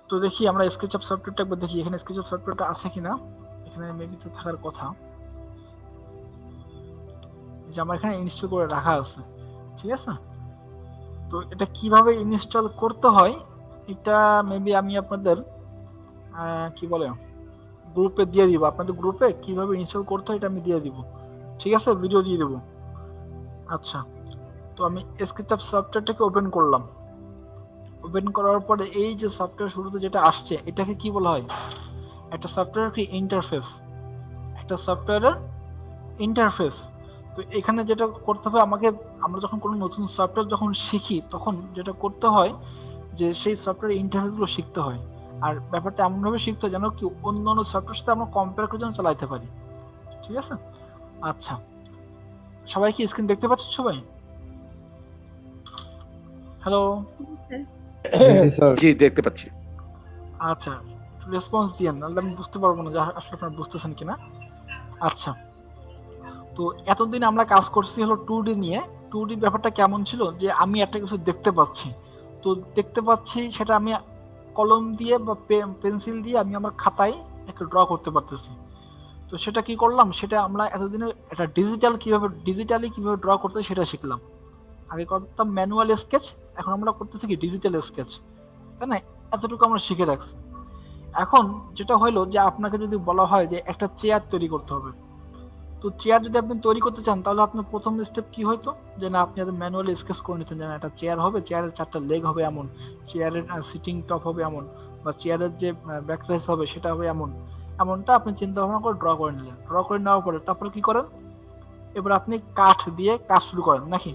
তো দেখি আমরা স্কেচআপ সফটওয়্যারটা একবার দেখি, এখানে স্কেচআপ সফটওয়্যারটা আছে কিনা। এখানে মেবি তো থাকার কথা, যে আমার এখানে ইনস্টল করে রাখা আছে। ঠিক আছে, তো এটা কিভাবে ইনস্টল করতে হয় এটা মেবি আমি আপনাদের কি বলে গ্রুপে দিয়ে দিব। আপনাদের গ্রুপে কিভাবে ইনস্টল করতে হয় এটা আমি দিয়ে দিব। ঠিক আছে, ভিডিও দিয়ে দেবো। আচ্ছা, তো আমি স্কেচআপ সফটওয়্যারটাকে ওপেন করলাম। ওপেন করার পরে এই যে সফটওয়্যার শুরুতে যেটা আসছে এটাকে কি বলা হয়, একটা সফটওয়্যার কি ইন্টারফেস, একটা সফটওয়্যারের ইন্টারফেস। তো এখানে যেটা করতে হবে আমাকে, আমরা যখন কোনো নতুন সফটওয়্যার যখন শিখি তখন যেটা করতে হয় যে সেই সফটওয়্যার ইন্টারফেসগুলো শিখতে হয়। আর ব্যাপারটা এমনভাবে শিখতে হয় যেন কি অন্য অন্য সফটওয়্যার সাথে আমরা কম্পেয়ার করে যেন চালাইতে পারি। ঠিক আছে, আচ্ছা সবাই কি স্ক্রিন দেখতে পাচ্ছেন সবাই? হ্যালো, জি দেখতে পাচ্ছি। আচ্ছা রেসপন্স দিয়েন, নাহলে আমি বুঝতে পারবো না যে আসলে আপনারা বুঝতেছেন কিনা। আচ্ছা, তো এতদিন আমরা কাজ করছি হলো 2D নিয়ে। 2D ব্যাপারটা কেমন ছিল যে আমি একটা কিছু দেখতে পাচ্ছি, তো দেখতে পাচ্ছি সেটা আমি কলম দিয়ে বা পেন্সিল দিয়ে আমি আমার খাতায় একটা ড্র করতে পারতেছি। তো সেটা কি করলাম, সেটা আমরা এতদিনে একটা ডিজিটালি কিভাবে ড্র করতে সেটা শিখলাম। আগে করতাম ম্যানুয়াল স্কেচ, এখন আমরা করতেছি কি ডিজিটাল স্কেচ, তাই না? এতটুকু আমরা শিখে রাখছি। এখন যেটা হইলো যে আপনাকে যদি বলা হয় যে একটা চেয়ার তৈরি করতে হবে, তো চেয়ার যদি আপনি তৈরি করতে চান তাহলে আপনার প্রথম স্টেপ কি হয়তো, যে না আপনি ম্যানুয়ালি স্কেচ করে নিতেন, যেন একটা চেয়ার হবে, চেয়ারের 4টা লেগ হবে এমন, চেয়ারের সিটিং টপ হবে এমন, বা চেয়ারের যে ব্যাকলেস হবে সেটা হবে এমন, এমনটা আপনি চিন্তা ভাবনা করে ড্র করে নিলেন। ড্র করে নেওয়ার পরে তারপর কি করেন, এবার আপনি কাঠ দিয়ে কাজ শুরু করেন নাকি।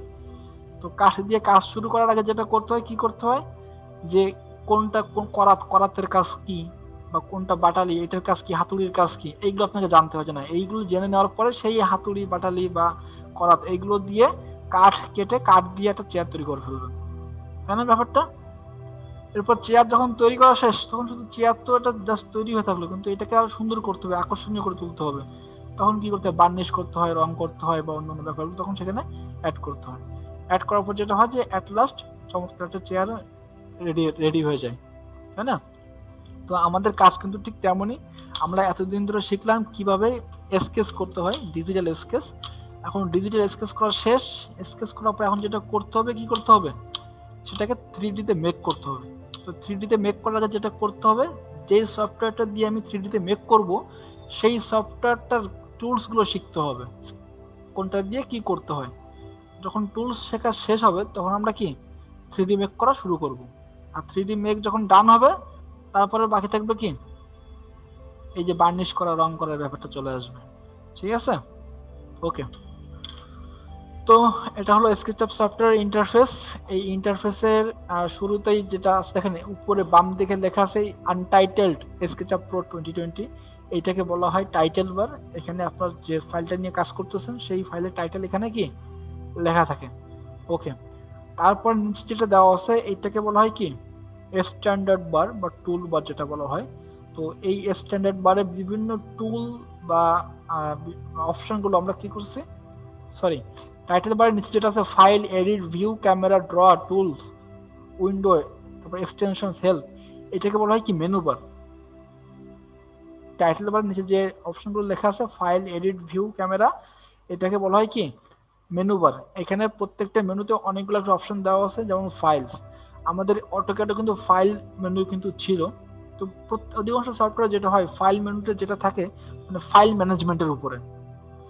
তো কাঠ দিয়ে কাজ শুরু করার আগে যেটা করতে হয়, কি করতে হয়, যে কোনটা কোন করাতের কাজ কি, বা কোনটা বাটালি এটার কাজ কি, হাতুড়ির কাজ কি, এইগুলো আপনাকে জানতে হবে না। এইগুলো জেনে নেওয়ার পরে সেই হাতুড়ি বাটালি বা করাত এইগুলো দিয়ে কাঠ কেটে কাঠ দিয়ে একটা চেয়ার তৈরি করে ফেলবেন, তাই না ব্যাপারটা? এরপর চেয়ার যখন তৈরি করা শেষ তখন শুধু চেয়ার তো এটা জাস্ট তৈরি হয়ে থাকলো, কিন্তু এটাকে আরো সুন্দর করতে হবে, আকর্ষণীয় করে তুলতে হবে। তখন কি করতে হয়, বার্নিশ করতে হয়, রং করতে হয়, বা অন্যান্য ব্যাপারগুলো তখন সেখানে অ্যাড করতে হয়। অ্যাড করার পর যেটা হয় যে অ্যাট লাস্ট চমৎকার একটা চেয়ার রেডি হয়ে যায়, তাই না? তো আমাদের কাজ কিন্তু ঠিক তেমনই। আমরা এতদিন ধরে শিখলাম কিভাবে স্কেচ করতে হয়, ডিজিটাল স্কেচ। এখন ডিজিটাল স্কেচ করা শেষ, স্কেচ করার পর এখন যেটা করতে হবে, কি করতে হবে, সেটাকে 3D-তে মেক করতে হবে। তো 3D-তে মেক করার আগে যেটা করতে হবে, যেই সফটওয়্যারটা দিয়ে আমি 3D-তে মেক করব সেই সফটওয়্যারটার টুলসগুলো শিখতে হবে, কোনটা দিয়ে কি করতে হয়। যখন টুলস শেখা শেষ হবে তখন আমরা কি 3D মেক করা শুরু করব। আর 3D মেক যখন ডান হবে তারপরে বাকি থাকবে কি এই যে বার্নিশ করা, রং করার ব্যাপারটা চলে আসবে। ঠিক আছে, ওকে। তো এটা হলো স্কেচআপ সফটওয়্যার ইন্টারফেস। এই ইন্টারফেসের শুরুতেই যেটা আছে দেখেন উপরে বাম দিকে লেখা আছে আনটাইটেলড স্কেচআপ প্রো 2020, এইটাকে বলা হয় টাইটেল বার। এখানে আপনার যে ফাইলটা নিয়ে কাজ করতেছেন সেই ফাইলের টাইটেল এখানে কি লেখা থাকে, ওকে। তারপর নিচে যেটা দেওয়া আছে এইটাকে বলা হয় কি স্ট্যান্ডার্ড বার বা টুল বার যেটা বলা হয়। তো এই স্ট্যান্ডার্ড বারে বিভিন্ন টুল বা অপশনগুলো আমরা কি করছি, সরি, টাইটেল বারের নিচে যেটা আছে file, edit, view, camera, draw, tools, window, তারপর এক্সটেনশনস, হেল্প, এটাকে বলা হয় কি মেনু বার। টাইটেল বারের নিচে যে অপশনগুলো লেখা আছে ফাইল, এডিট, ভিউ, ক্যামেরা, এটাকে বলা হয় কি মেনু বার। এখানে প্রত্যেকটা মেনুতে অনেকগুলো অপশন দেওয়া আছে, যেমন ফাইলস, আমাদের অটোক্যাডে কিন্তু ফাইল মেনু কিন্তু ছিল। তো অধিকাংশ সফটওয়্যার যেটা হয় ফাইল মেনুতে যেটা থাকে মানে ফাইল ম্যানেজমেন্টের উপরে,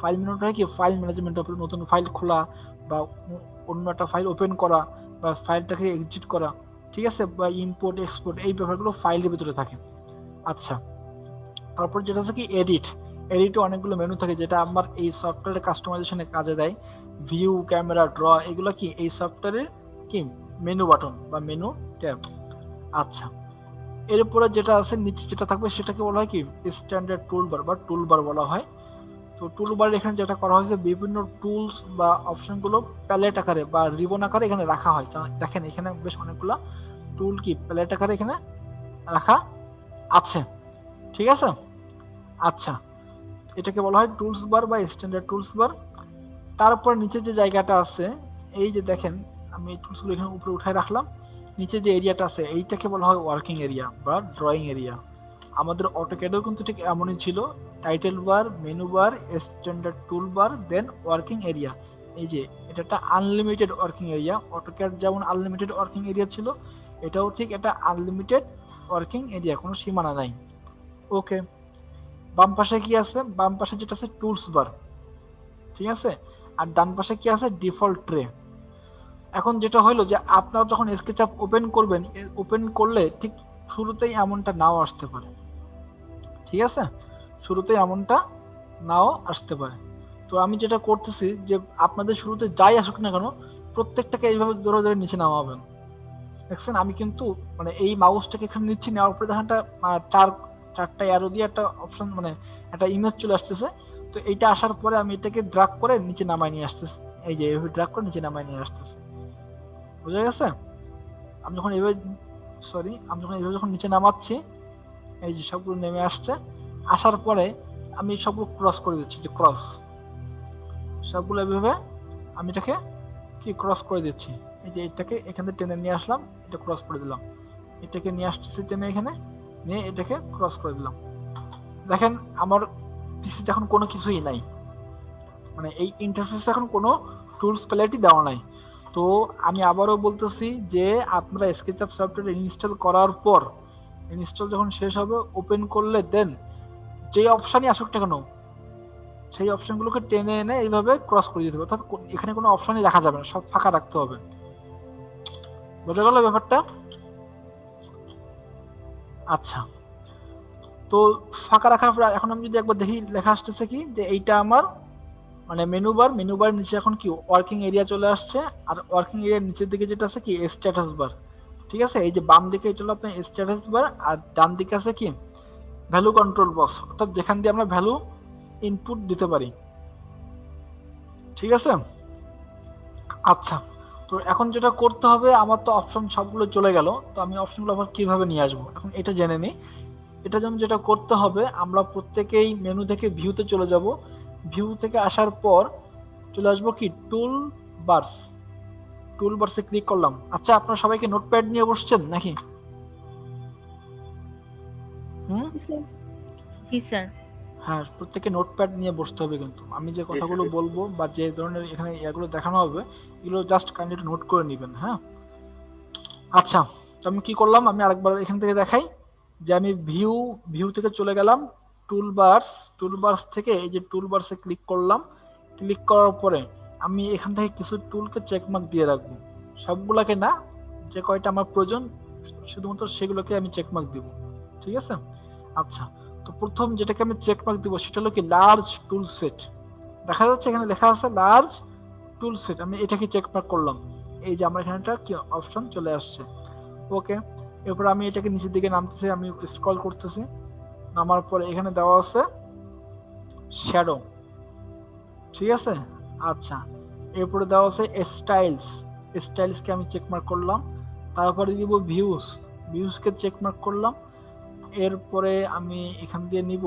ফাইল মেনুটা হয় কি ফাইল ম্যানেজমেন্টের উপরে, নতুন ফাইল খোলা বা অন্য একটা ফাইল ওপেন করা বা ফাইলটাকে এক্সিট করা, ঠিক আছে, বা ইম্পোর্ট এক্সপোর্ট, এই ব্যাপারগুলো ফাইলের ভিতরে থাকে। আচ্ছা, তারপর যেটা আছে কি এডিট, এডিটে অনেকগুলো মেনু থাকে যেটা আমার এই সফটওয়্যারের কাস্টমাইজেশনে কাজে দেয়। ভিউ, ক্যামেরা, ড্র, এগুলো কি এই সফটওয়্যারের কি মেনু বাটন বা মেনু ট্যাব। আচ্ছা, এরপরে যেটা আছে নিচে যেটা থাকবে সেটাকে বলা হয় কি স্ট্যান্ডার্ড টুলবার বা টুলবার বলা হয়। তো টুলবার এখানে যেটা করা হয়েছে বিভিন্ন টুলস বা অপশনগুলো প্যালেট আকারে বা রিবন আকারে এখানে রাখা হয়। দেখেন এখানে বেশ অনেকগুলো টুল কি প্যালেট আকারে এখানে রাখা আছে, ঠিক আছে। আচ্ছা, এটাকে বলা হয় টুলস বার বা স্ট্যান্ডার্ড টুলস বার। তারপর নিচে যে জায়গাটা আছে এই যে দেখেন আমি এই টুলসগুলো এখানে উপরে উঠায় রাখলাম, নিচে যে এরিয়াটা আছে এইটাকে বলা হয় ওয়ার্কিং এরিয়া বা ড্রয়িং এরিয়া। আমাদের অটোক্যাডেও কিন্তু ঠিক এমনই ছিল, title bar, menu bar, standard tool bar, then working area. এই যে এটা একটা আনলিমিটেড ওয়ার্কিং এরিয়া, অটোক্যাড যেমন আনলিমিটেড ওয়ার্কিং এরিয়া ছিল, এটাও ঠিক এটা আনলিমিটেড ওয়ার্কিং এরিয়া, কোনো সীমানা নাই। ওকে, বাম পাশে কি আছে? বাম পাশে যেটা আছে টুলস বার, ঠিক আছে, আর ডান পাশে কি আছে? Default tray. এখন যেটা হলো যে আপনারা যখন স্কেচআপ ওপেন করবেন, ওপেন করলে ঠিক শুরুতেই এমনটা নাও আসতে পারে, ঠিক আছে, শুরুতেই এমনটা নাও আসতে পারে। তো আমি যেটা করতেছি যে আপনাদের শুরুতে যাই আসুক না কেন, প্রত্যেকটাকে এইভাবে ধরে ধরে নিচে নামাবেন। দেখছেন আমি কিন্তু মানে এই মাউসটাকে এখানে নিচ্ছি, নেওয়ার পরে দেখেন একটা চারটা অ্যারো দিয়ে একটা অপশন মানে একটা ইমেজ চলে আসতেছে। তো এইটা আসার পরে আমি এটাকে ড্রাগ করে নিচে নামাই নিয়ে আসতেছি, এই যে এইভাবে ড্রাগ করে নিচে নামাই নিয়ে আসতেছি, বুঝা গেছে? আমি যখন এইভাবে যখন নিচে নামাচ্ছি, এই যে সবগুলো নেমে আসছে, আসার পরে আমি সবগুলো ক্রস করে দিচ্ছি, যে ক্রস সবগুলো এইভাবে আমি এটাকে কি ক্রস করে দিচ্ছি। এই যে এটাকে এখানে টেনে নিয়ে আসলাম, এটা ক্রস করে দিলাম, এটাকে নিয়ে আসতেছি টেনে এখানে নিয়ে এটাকে ক্রস করে দিলাম। দেখেন আমার পিসিতে এখন কোনো কিছুই নাই, মানে এই ইন্টারফেসে এখন কোনো টুলস প্যালেটই দেওয়া নাই। তো আমি আবারও বলতেছি যে আপনারা স্কেচআপ সফটওয়্যার ইনস্টল করার পর, ইনস্টল যখন শেষ হবে, ওপেন করলে দেন যে অপশানই আসুক না কেন সেই অপশনগুলোকে টেনে এনে এইভাবে ক্রস করে দিতে হবে, অর্থাৎ এখানে কোনো অপশনই দেখা যাবে না, সব ফাঁকা রাখতে হবে। বোঝা গেল ব্যাপারটা? আচ্ছা, তো ফাঁকা রাখার পর এখন আমি যদি একবার দেখি, লেখা আসতেছে কি যে এইটা আমার মানে মেনু বার নিচে এখন কি ওয়ার্কিং এরিয়া চলে আসছে, আর ওয়ার্কিং এরিয়ার নিচের দিকে যেটা আছে কি স্ট্যাটাস বার, ঠিক আছে। এই যে বাম দিকে এটা হলো আপনার স্ট্যাটাস বার, আর ডান দিকে আছে কি ভ্যালু কন্ট্রোল বক্স, অর্থাৎ যেখান দিয়ে আমরা ভ্যালু ইনপুট দিতে পারি, ঠিক আছে। আচ্ছা, তো এখন যেটা করতে হবে, আমার তো অপশন সবগুলো চলে গেল, তো আমি অপশনগুলো আবার কিভাবে নিয়ে আসবো এখন এটা জেনে নিই। এটার জন্য যেটা করতে হবে, আমরা প্রত্যেকেই মেনু থেকে ভিউতে চলে যাব, ভিউ থেকে আসার পর চলে আসবো কি টুল বার্সে ক্লিক করলাম। আচ্ছা, আপনারা সবাইকে নোটপ্যাড নিয়ে বসছেন নাকি? জি স্যার। হ্যাঁ, প্রত্যেকে নোটপ্যাড নিয়ে বসতে হবে, কিন্তু আমি যে কথাগুলো বলবো বা যে ধরনের এখানে এগুলো দেখানো হবে, এগুলো জাস্ট কাইন্ডলি নোট করে নেবেন, হ্যাঁ। আচ্ছা, তো আমি কি করলাম, আমি আরেকবার এখান থেকে দেখাই যে আমি ভিউ থেকে চলে গেলাম টুলবার্স থেকে এই যে টুলবার্সে ক্লিক করলাম। ক্লিক করার পরে আমি এখান থেকে কিছু টুলকে চেকমার্ক দিয়ে রাখবো, সবগুলোকে না, যে কয়টা আমার প্রয়োজন শুধুমাত্র সেগুলোকে আমি চেকমার্ক দিব, ঠিক আছে। আচ্ছা, তো প্রথম যেটাকে আমি চেকমার্ক দিব সেটা হলো কি লার্জ টুল সেট, দেখা যাচ্ছে এখানে লেখা আছে লার্জ টুল সেট, আমি এটাকে চেকমার্ক করলাম, এই যে আমার এখানে একটা কি অপশন চলে আসছে। ওকে, এরপর আমি এটাকে নিচের দিকে নামতেছি, আমি স্ক্রল করতেছি, নামার পরে এখানে দেওয়া আছে শ্যাডো, ঠিক আছে। আচ্ছা, এরপরে দেওয়া আছে স্টাইলসকে আমি চেকমার্ক করলাম, তারপরে দিব ভিউজকে চেকমার্ক করলাম, এরপরে আমি এখান দিয়ে নিব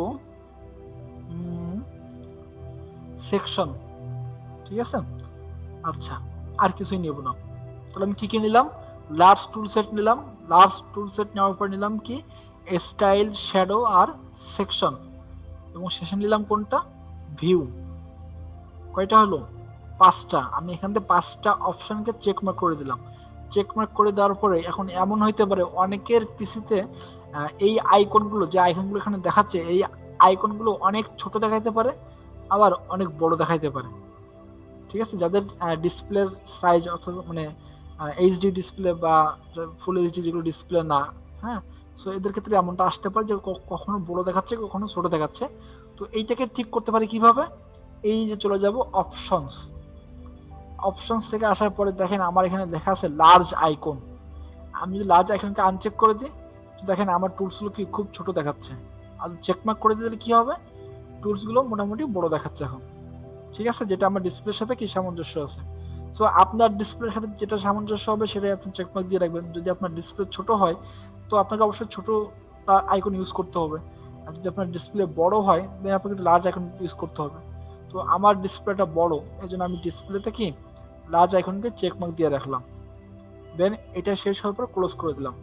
সেকশন, ঠিক আছে। আচ্ছা, আর কিছুই নেব না, তাহলে আমি কি কি নিলাম? লার্জ টুল সেট নিলাম, লার্জ টুল সেট নেওয়ার পর নিলাম কি স্টাইল, শ্যাডো আর সেকশন, এবং শেষে নিলাম কোনটা? ভিউ। কয়টা হলো? 5টা। আমি এখান থেকে 5টা অপশনকে চেকমার্ক করে দিলাম। চেকমার্ক করে দেওয়ার পরে এখন এমন হইতে পারে অনেকের পিসিতে এই আইকনগুলো, যে আইকনগুলো এখানে দেখাচ্ছে, এই আইকনগুলো অনেক ছোট দেখাইতে পারে, আবার অনেক বড় দেখাইতে পারে, ঠিক আছে। যাদের ডিসপ্লের সাইজ অথবা মানে এইচডি ডিসপ্লে বা ফুল এইচডি যেগুলো ডিসপ্লে না, হ্যাঁ, সো এদের ক্ষেত্রে এমনটা আসতে পারে যে কখনো বড় দেখাচ্ছে, কখনো ছোট দেখাচ্ছে। তো এইটাকে ঠিক করতে পারি কিভাবে? এই যে চলে যাব অপশনস থেকে আসার পরে দেখেন আমার এখানে দেখা আছে লার্জ আইকন, আমি যদি লার্জ আইকনকে আনচেক করে দিই, তো দেখেন আমার টুলসগুলো কি খুব ছোট দেখাচ্ছে, আর চেকমার্ক করে দিলে কি হবে, টুলসগুলো মোটামুটি বড় দেখাচ্ছে এখন, ঠিক আছে, যেটা আমার ডিসপ্লের সাথে কি সামঞ্জস্য আছে। সো আপনার ডিসপ্লের সাথে যেটা সামঞ্জস্য হবে সেটাই আপনি চেকমার্ক দিয়ে রাখবেন। যদি আপনার ডিসপ্লে ছোট হয় তো আপনাকে অবশ্যই ছোট আইকন ইউজ করতে হবে, আর যদি আপনার ডিসপ্লে বড় হয় তাহলে আপনাকে লার্জ আইকন ইউজ করতে হবে। তো আমার ডিসপ্লেটা বড়, এই জন্য আমি ডিসপ্লেতে কি লার্জ আইকনকে চেকমার্ক দিয়ে রাখলাম, দেন এটা শেষ হওয়ার পর ক্লোজ করে দিলাম।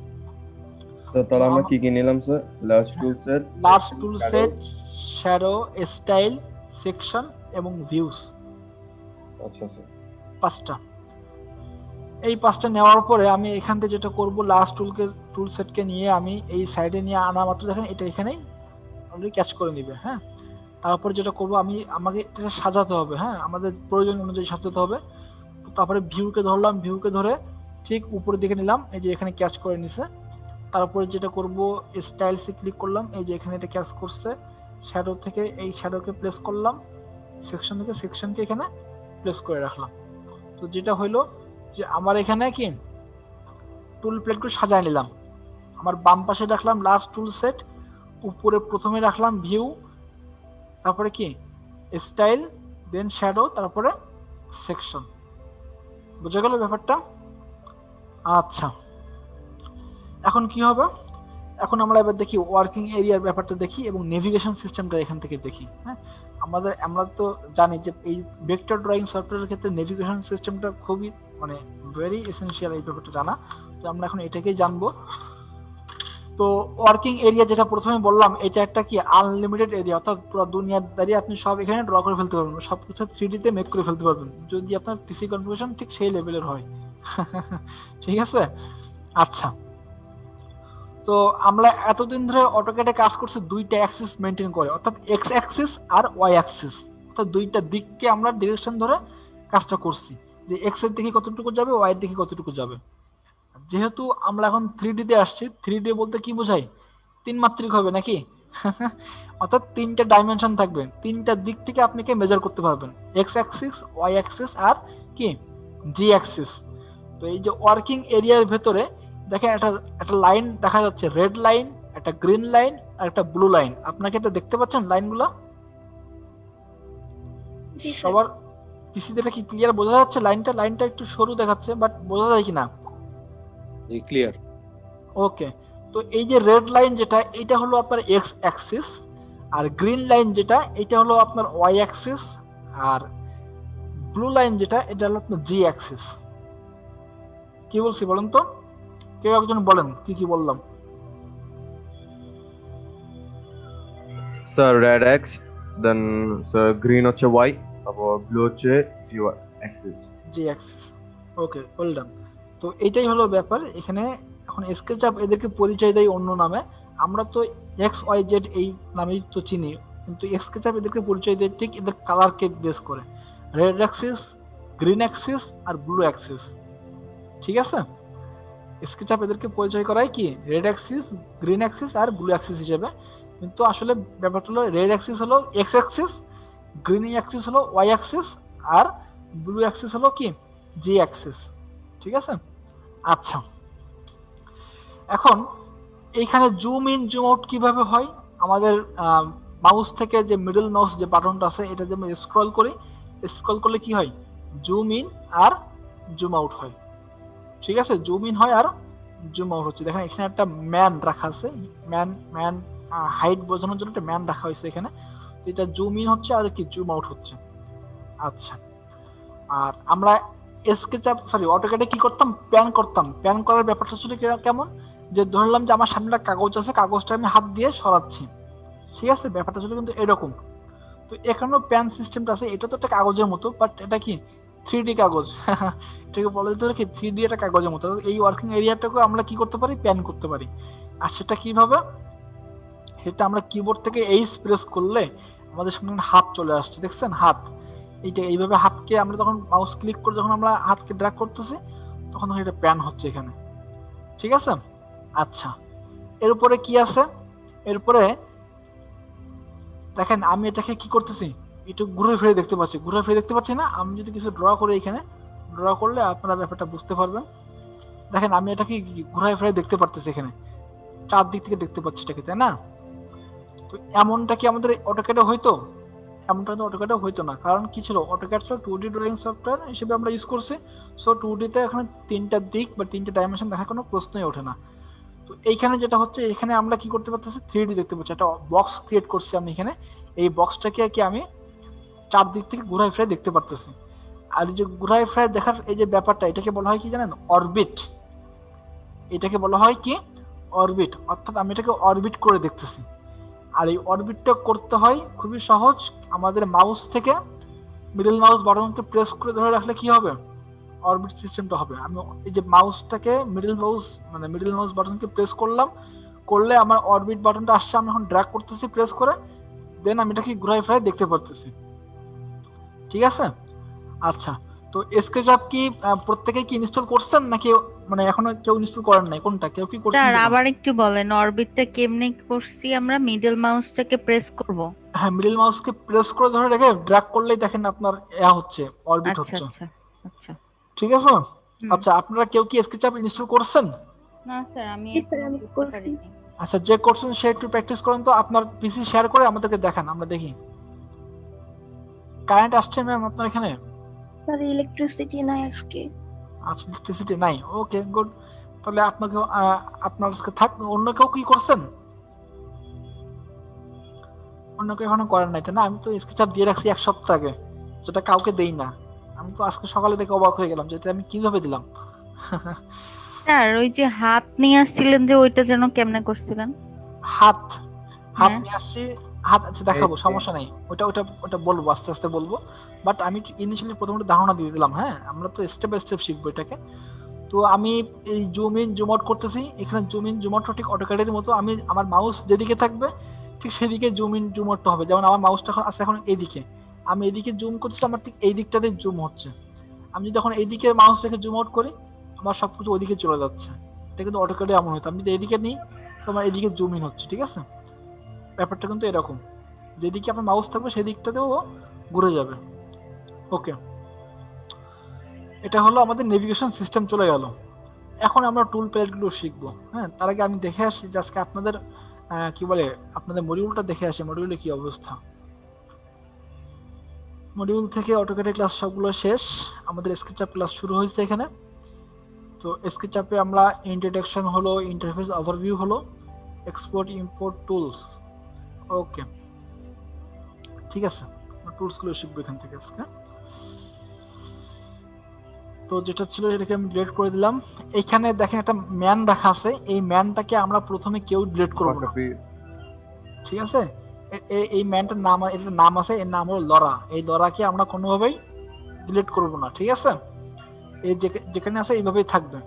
তো তাহলে আমরা কি কি নিলাম স্যার? লার্জ টুল সেট, লার্জ টুল সেট, শ্যাডো, স্টাইল, সেকশন এবং ভিউস। আচ্ছা স্যার, 5টা। এই 5টা নেওয়ার পরে আমি এখান থেকে যেটা করব, লাস্ট টুল সেটকে নিয়ে আমি এই সাইডে নিয়ে আনা মাত্র দেখেন এটা এখানেই অলরেডি ক্যাচ করে নিবে। হ্যাঁ, তারপরে যেটা করব আমাকে এটা সাজাতে হবে। হ্যাঁ, আমাদের প্রয়োজন অনুযায়ী সাজাতে হবে। তারপরে ভিউকে ধরলাম, ভিউকে ধরে ঠিক উপরের দিকে নিলাম, এই যে এখানে ক্যাচ করে নিছে। তারপরে যেটা করব, স্টাইলসে ক্লিক করলাম, এই যে এখানে এটা ক্যাচ করছে। শ্যাডো থেকে এই শ্যাডোকে প্লেস করলাম, সেকশন থেকে সেকশনকে এখানে প্লেস করে রাখলাম। তো যেটা হইলো যে আমার এখানে কি টুল প্লেটগুলো সাজায় নিলাম। আমার বাম পাশে রাখলাম লাস্ট টুল সেট, উপরে প্রথমে রাখলাম ভিউ, তারপরে কি স্টাইল, দেন শ্যাডো, তারপরে সেকশন। বুঝা গেল ব্যাপারটা? আচ্ছা, এখন কি হবে, এখন আমরা এবার দেখি ওয়ার্কিং এরিয়ার ব্যাপারটা দেখি এবং নেভিগেশন সিস্টেমটা এখান থেকে দেখি। হ্যাঁ, আমরা তো জানি যে এই ভেক্টর ড্রয়িং সফটওয়্যারের ক্ষেত্রে নেভিগেশন সিস্টেমটা খুবই মানে ভেরি এসেনশিয়াল, এই ব্যাপারটা জানা। তো আমরা এখন এটাকেই জানবো। তো ওয়ার্কিং এরিয়া যেটা প্রথমে বললাম, এটা একটা কি আনলিমিটেড এরিয়া, অর্থাৎ পুরো দুনিয়ার দাঁড়িয়ে আপনি সব এখানে ড্র করে ফেলতে পারবেন, সবকিছু 3D তে মেক করে ফেলতে পারবেন যদি আপনার পিসি কনফিগারেশন ঠিক সেই লেভেলের হয়। ঠিক আছে, আচ্ছা। তো আমরা এতদিন ধরে অটোক্যাডে কাজ করছি দুইটা অ্যাক্সিস মেনটেন করে, অর্থাৎ এক্স অ্যাক্সিস আর ওয়াই অ্যাক্সিস, অর্থাৎ দুইটা দিককে আমরা ডিরেকশন ধরে কাজটা করছি যে এক্স এর দিকে কতটুকু যাবে, ওয়াই এর দিকে কতটুকু যাবে। যেহেতু আমরা এখন 3D তে আসছি, 3D বলতে কি বোঝাই, 3 মাত্রিক হবে নাকি? অর্থাৎ 3টা ডাইমেনশন থাকবে, 3টা দিক থেকে আপনি কে মেজার করতে পারবেন, এক্স অ্যাক্সিস, ওয়াই অ্যাক্সিস আর কি জি অ্যাক্সিস। তো এই যে ওয়ার্কিং এরিয়ার ভেতরে দেখেন একটা লাইন দেখা যাচ্ছে, রেড লাইন, একটা গ্রিন লাইন আর একটা ব্লু লাইন। আপনাকে এটা দেখতে পাচ্ছেন লাইনগুলো? জি স্যার। সবার পিসিতে এটা কি ক্লিয়ার বোঝা যাচ্ছে? লাইনটা একটু সরু দেখাচ্ছে, বাট বোঝা যায় কিনা? জি ক্লিয়ার। ওকে, তো এই যে রেড লাইন যেটা, এটা হলো আপনার এক্স অ্যাক্সিস, আর গ্রিন লাইন যেটা, এটা হলো আপনার ওয়াই অ্যাক্সিস, আর ব্লু লাইন যেটা, এটা হলো আপনার জি অ্যাক্সিস। কি বলছি বলেন তো, কেউ একজন বলেন কি কি বললাম? স্যার রেড এক্স, দেন স্যার গ্রিন হচ্ছে ওয়াই, তারপর ব্লু হচ্ছে জি অ্যাক্সিস। জি অ্যাক্সিস, ওকে, ওয়েল ডান। তো এটাই হলো ব্যাপার এখানে। এখন স্কেচআপ এদেরকে পরিচয় দেয় অন্য নামে, আমরা তো এক্স ওয়াই জেড এই নামেই তো চিনি, কিন্তু স্কেচআপ এদেরকে পরিচয় দেয় ঠিক এদের কালারকে বেস করে, রেড অ্যাক্সিস, গ্রিন অ্যাক্সিস আর ব্লু অ্যাক্সিস। ঠিক আছে, স্কেচআপ এদেরকে পরিচয় করায় কি রেড অ্যাক্সিস, গ্রিন অ্যাক্সিস আর ব্লু অ্যাক্সিস হিসেবে, কিন্তু আসলে ব্যাপারটা হলো রেড অ্যাক্সিস হলো এক্স অ্যাক্সিস, গ্রিন অ্যাক্সিস হলো ওয়াই অ্যাক্সিস, আর ব্লু অ্যাক্সিস হলো কি জি অ্যাক্সিস। ঠিক আছে, আচ্ছা। এখন এইখানে জুম ইন জুম আউট কিভাবে হয়, আমাদের মাউস থেকে যে মিডল মাউস যে বাটনটা আছে, এটা যে আমরা স্ক্রল করি, স্ক্রল করলে কি হয়, জুম ইন আর জুম আউট হয়। ঠিক আছে, জুম ইন হয় আর জুম আউট হচ্ছে। দেখেন এখানে একটা ম্যান রাখা আছে, ম্যান হাইট বোঝানোর জন্য একটা ম্যান রাখা হয়েছে এখানে। এটা জুম ইন হচ্ছে আর কি জুম আউট হচ্ছে। আচ্ছা, আর আমরা স্কেচআপ অটোক্যাডে কি করতাম, প্যান করতাম। প্যান করার ব্যাপারটা ছিল কেমন, যে ধরলাম যে আমার সামনে একটা কাগজ আছে, কাগজটা আমি হাত দিয়ে সরাচ্ছি। ঠিক আছে, ব্যাপারটা ছিল কিন্তু এরকম। তো এখানেও প্যান সিস্টেমটা আছে, এটা তো একটা কাগজের মতো, বাট এটা কি 3D কাগজ। এটাকে বলা যেতে পারে কি 3D একটা কাগজের মতো। এই ওয়ার্কিং এরিয়াটাকে আমরা কি করতে পারি, প্যান করতে পারি। আর সেটা কিভাবে, সেটা আমরা কিবোর্ড থেকে এইচ প্রেস করলে আমাদের সামনে হাত চলে আসছে, দেখছেন হাত, এইটা এইভাবে হাতকে আমরা যখন মাউস ক্লিক করে যখন আমরা হাতকে ড্র্যাগ করতেছি, তখন এটা প্যান হচ্ছে এখানে। ঠিক আছে, আচ্ছা। এরপরে কি আছে, এরপরে দেখেন আমি এটাকে কি করতেছি, একটু ঘুরে ফিরে দেখতে পাচ্ছি না? আমি যদি কিছু ড্র করি, এখানে ড্র করলে আপনারা ব্যাপারটা বুঝতে পারবেন। দেখেন আমি এটাকে ঘুরায় ফিরে দেখতে পারতেছি, এখানে চারদিক থেকে দেখতে পাচ্ছি এটাকে, তাই না? তো এমনটা কি আমাদের অটোক্যাডে হইতো? এমনটা তো অটোক্যাডে হইতো না, কারণ কি ছিল, অটোক্যাড ছিল 2D ড্রয়িং সফটওয়্যার হিসেবে আমরা ইউজ করছি। সো 2D তে এখানে 3টা দিক বা 3টা ডাইমেনশন দেখার কোনো প্রশ্নই ওঠে না। তো এইখানে যেটা হচ্ছে, এখানে আমরা কি করতে পারতেছি, 3D দেখতে পাচ্ছি, একটা বক্স ক্রিয়েট করছি আমি এখানে। এই বক্সটাকে কি আমি চারদিক থেকে ঘুরাই ফিরে দেখতে পারতেছি। আর এই যে ঘুরাই ফিরে দেখার এই যে ব্যাপারটা, এটাকে বলা হয় কি জানেন, অরবিট। এটাকে বলা হয় কি অরবিট, অর্থাৎ আমি এটাকে অরবিট করে দেখতেছি। আর এই অরবিটটা করতে হয় খুবই সহজ, আমাদের মাউস থেকে মিডল মাউস বাটনকে প্রেস করে ধরে রাখলে কি হবে, অরবিট সিস্টেমটা হবে। আমি এই যে মাউসটাকে মিডল মাউস বাটনকে প্রেস করলাম, করলে আমার অরবিট বাটনটা আসছে, আমি এখন ড্র্যাগ করতেছি প্রেস করে, দেন আমি এটাকে ঘুরাই ফিরাই দেখতে পারতেছি। ঠিক আছে, আচ্ছা। তো স্কেচআপ কি প্রত্যেকেই কি ইনস্টল করছেন নাকি মানে এখনো কেউ ইনস্টল করেন নাই, কোনটা কেউ কি করছেন স্যার কিনা? আবার একটু বলেন, অরবিটটা কেমনে করছি আমরা? মিডল মাউসটাকে প্রেস করব? হ্যাঁ, মিডল মাউসকে প্রেস করে ধরে রেখে ড্র্যাগ করলেই দেখেন আপনার হচ্ছে, অরবিট আচ্ছা হচ্ছে। আচ্ছা আচ্ছা। ঠিক আছে, হুম। আচ্ছা আপনারা কেউ কি স্কেচআপ ইনস্টল করছেন? না স্যার, আমি স্যার এখনো আমি করতে করছি। পারিনি। আচ্ছা, যে করছেন সে একটু প্র্যাকটিস করেন তো, আপনার পিসি শেয়ার করে আমাদেরকে দেখান, আমরা দেখি। কারেন্ট আসছে ম্যাম আপনার এখানে? স্যার ইলেকট্রিসিটি নাই আজকে। আচ্ছা, ইলেকট্রিসিটি নাই, ওকে গুড। তাহলে আপনাকে আপনার আজকে থাক। অন্য কেউ কি করছেন? অন্য কেউ এখনো করেন নাই তাই না? আমি তো স্কেচআপ দিয়ে রাখছি 1 সপ্তাহ আগে, যেটা কাউকে দেই না। আমি তো আজকে সকালে দেখে অবাক হয়ে গেলাম যে এটা আমি কিভাবে দিলাম। স্যার ওই যে হাত নিয়ে আসছিলেন যে, ওইটা যেন কেমনে করছিলেন? হাত হ্যাঁ। নিয়ে আসছি, হাত আচ্ছা দেখাবো, এই যে। সমস্যা নাই, ওটা ওটা ওটা বলবো, আস্তে আস্তে বলবো। বাট আমি ইনিশিয়ালি প্রথমে ধারণা দিয়ে দিলাম, হ্যাঁ আমরা তো স্টেপ বাই স্টেপ শিখবো এটাকে। তো আমি এই জুম ইন জুম আউট করতেছি, এখানে জুম ইন জুম আউটটা ঠিক অটোক্যাডের মতো, আমি আমার মাউস যেদিকে থাকবে ঠিক সেদিকে জুম ইন জুম আউটটা হবে। যেমন আমার মাউসটা আছে এখন এইদিকে, আমি এইদিকে জুম করতেছি, আমার ঠিক এই দিকটাতে জুম হচ্ছে। আমি যদি এখন এইদিকে মাউস রেখে জুম আউট করি, আমার সবকিছু ওইদিকে চলে যাচ্ছে। এটা কিন্তু অটোক্যাডে এমন হতো, আমি যদি এইদিকে নিই তো আমার এইদিকে জুম ইন হচ্ছে। ঠিক আছে, ব্যাপারটা কিন্তু এরকম, যেদিকে আপনার মাউস থাকবে সেই দিকটাতেও ঘুরে যাবে। ওকে, এটা হলো আমাদের নেভিগেশন সিস্টেম চলে গেল। এখন আমরা টুল প্যালেটগুলো শিখবো। হ্যাঁ, তার আগে আমি দেখে আসি যে আজকে আপনাদের কি বলে, আপনাদের মডিউলটা দেখে আসি, মডিউলে কি অবস্থা। মডিউল থেকে অটোক্যাডের ক্লাস সবগুলো শেষ, আমাদের স্কেচআপ ক্লাস শুরু হয়েছে এখানে। তো স্কেচআপে আমরা ইন্ট্রোডাকশন হলো, ইন্টারফেস ওভারভিউ হলো, এক্সপোর্ট ইম্পোর্ট টুলস। ওকে, ঠিক আছে, আমরা টুলসগুলো শিখবো এখান থেকে আজকে। তো যেটা ছিল সেটাকে আমি ডিলিট করে দিলাম। এখানে দেখেন একটা ম্যান রাখা আছে, এই ম্যানটাকে আমরা প্রথমে কেউ ডিলিট করব না। ঠিক আছে, এই ম্যানটার নাম, এটার নাম আছে, এর নাম হলো লরা। এই লরাকে আমরা কোনোভাবেই ডিলিট করব না। ঠিক আছে, এই যেখানে আছে এইভাবেই থাকবে।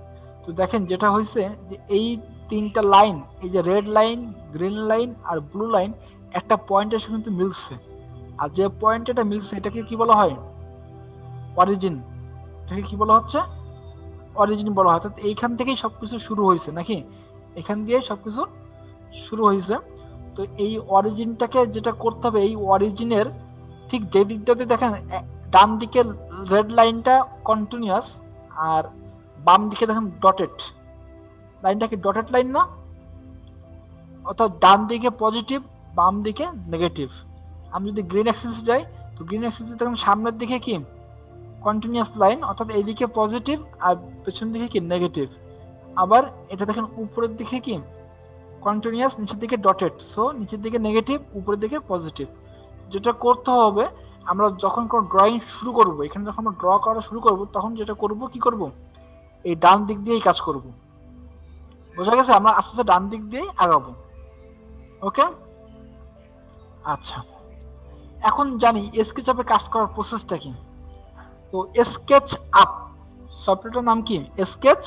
তো দেখেন যেটা হয়েছে যে এই 3টা লাইন, এই যে রেড লাইন, গ্রিন লাইন আর ব্লু লাইন, একটা পয়েন্টের সাথে কিন্তু মিলছে। আর যে পয়েন্ট এটা মিলছে এটাকে কি বলা হয়, অরিজিন। এটাকে কি বলা হচ্ছে, অরিজিন বলা হয়। অর্থাৎ এইখান থেকেই সবকিছু শুরু হয়েছে নাকি, এখান দিয়ে সবকিছু শুরু হয়েছে। তো এই অরিজিনটাকে যেটা করতে হবে, এই অরিজিনের ঠিক যে দিকটাতে দেখেন ডান দিকে রেড লাইনটা কন্টিনিউয়াস, আর বাম দিকে দেখেন ডটেড লাইনটা, কি ডটেড লাইন না? অর্থাৎ ডান দিকে পজিটিভ, বাম দিকে নেগেটিভ। আমি যদি গ্রিন অ্যাক্সিস যাই, তো গ্রিন অ্যাক্সিস দেখেন সামনের দিকে কি কন্টিনিউয়াস লাইন, অর্থাৎ এইদিকে পজিটিভ আর পেছন দিকে কি নেগেটিভ। আবার এটা দেখেন উপরের দিকে কি কন্টিনিউয়াস, নিচের দিকে ডটেড, সো নিচের দিকে নেগেটিভ, উপরের দিকে পজিটিভ। যেটা করতে হবে, আমরা যখন কোনো ড্রয়িং শুরু করব, এখানে যখন আমরা ড্র করা শুরু করব, তখন যেটা করব কি করব, এই ডান দিক দিয়েই কাজ করব। বোঝা গেছে? আমরা আস্তে আস্তে ডান দিক দিয়েই আগাবো। ওকে, আচ্ছা এখন জানি স্কেচআপে কাজ করার প্রসেসটা কি। তো স্কেচ আপ সফটওয়্যারটার নাম কি, স্কেচ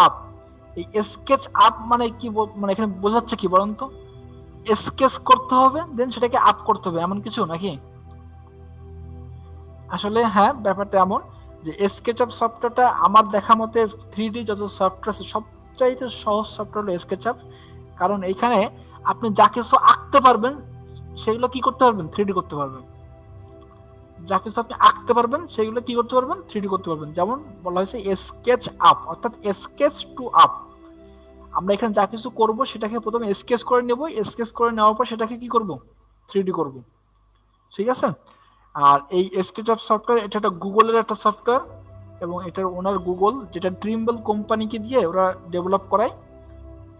আপ। এই স্কেচ আপ মানে কি, মানে এখানে বোঝাচ্ছে কি বলুন তো? স্কেচ করতে হবে, দেন সেটাকে আপ করতে হবে, এমন কিছু নাকি? আসলে হ্যাঁ, ব্যাপারটা এমন যে স্কেচআপ সফটওয়্যারটা আমার দেখা মতে 3D যত সফটওয়্যার আছে সবচাইতে সহজ সফটওয়্যার হলো স্কেচআপ। কারণ এইখানে আপনি যা কিছু আঁকতে পারবেন সেগুলো কি করতে পারবেন, 3D করতে পারবেন। যা কিছু আপনি আঁকতে পারবেন সেগুলো কি করতে পারবেন, 3D করতে পারবেন। যেমন বলা হয়েছে স্কেচ আপ, অর্থাৎ স্কেচ টু আপ। আমরা এখানে যা কিছু করব সেটাকে প্রথমে স্কেচ করে নেব, স্কেচ করে নেওয়ার পর সেটাকে কি করব, 3D করব। ঠিক আছে, আর এই স্কেচআপ সফটওয়্যার এটা একটা গুগলের একটা সফটওয়্যার, এবং এটার ওনার গুগল, যেটা ট্রিম্বল কোম্পানিকে দিয়ে ওরা ডেভেলপ করায়।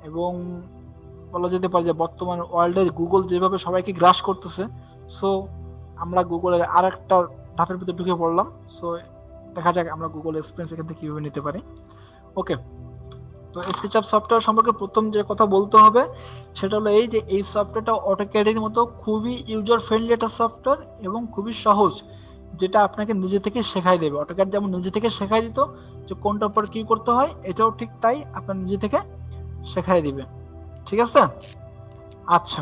এবং বলা যেতে পারে যে বর্তমান ওয়ার্ল্ডে গুগল যেভাবে সবাইকে গ্রাস করতেছে, সো আমরা গুগলের আর একটা ধাপের ভিতরে ঢুকে পড়লাম। সো দেখা যাক আমরা গুগল এক্সপিরিয়েন্স এখান থেকে কিভাবে নিতে পারি। ওকে, তো স্কেচআপ সফটওয়্যার সম্পর্কে প্রথম যে কথা বলতে হবে সেটা হলো এই যে এই সফটওয়্যারটা অটোক্যাডের মতো খুবই ইউজার ফ্রেন্ডলি একটা সফটওয়্যার এবং খুবই সহজ, যেটা আপনাকে নিজে থেকে শেখাই দেবে। অটোক্যাড যেমন নিজে থেকে শেখাই দিত যে কোনটার পর কি করতে হয়, এটাও ঠিক তাই আপনার নিজে থেকে শেখাই দিবে। ঠিক আছে? আচ্ছা,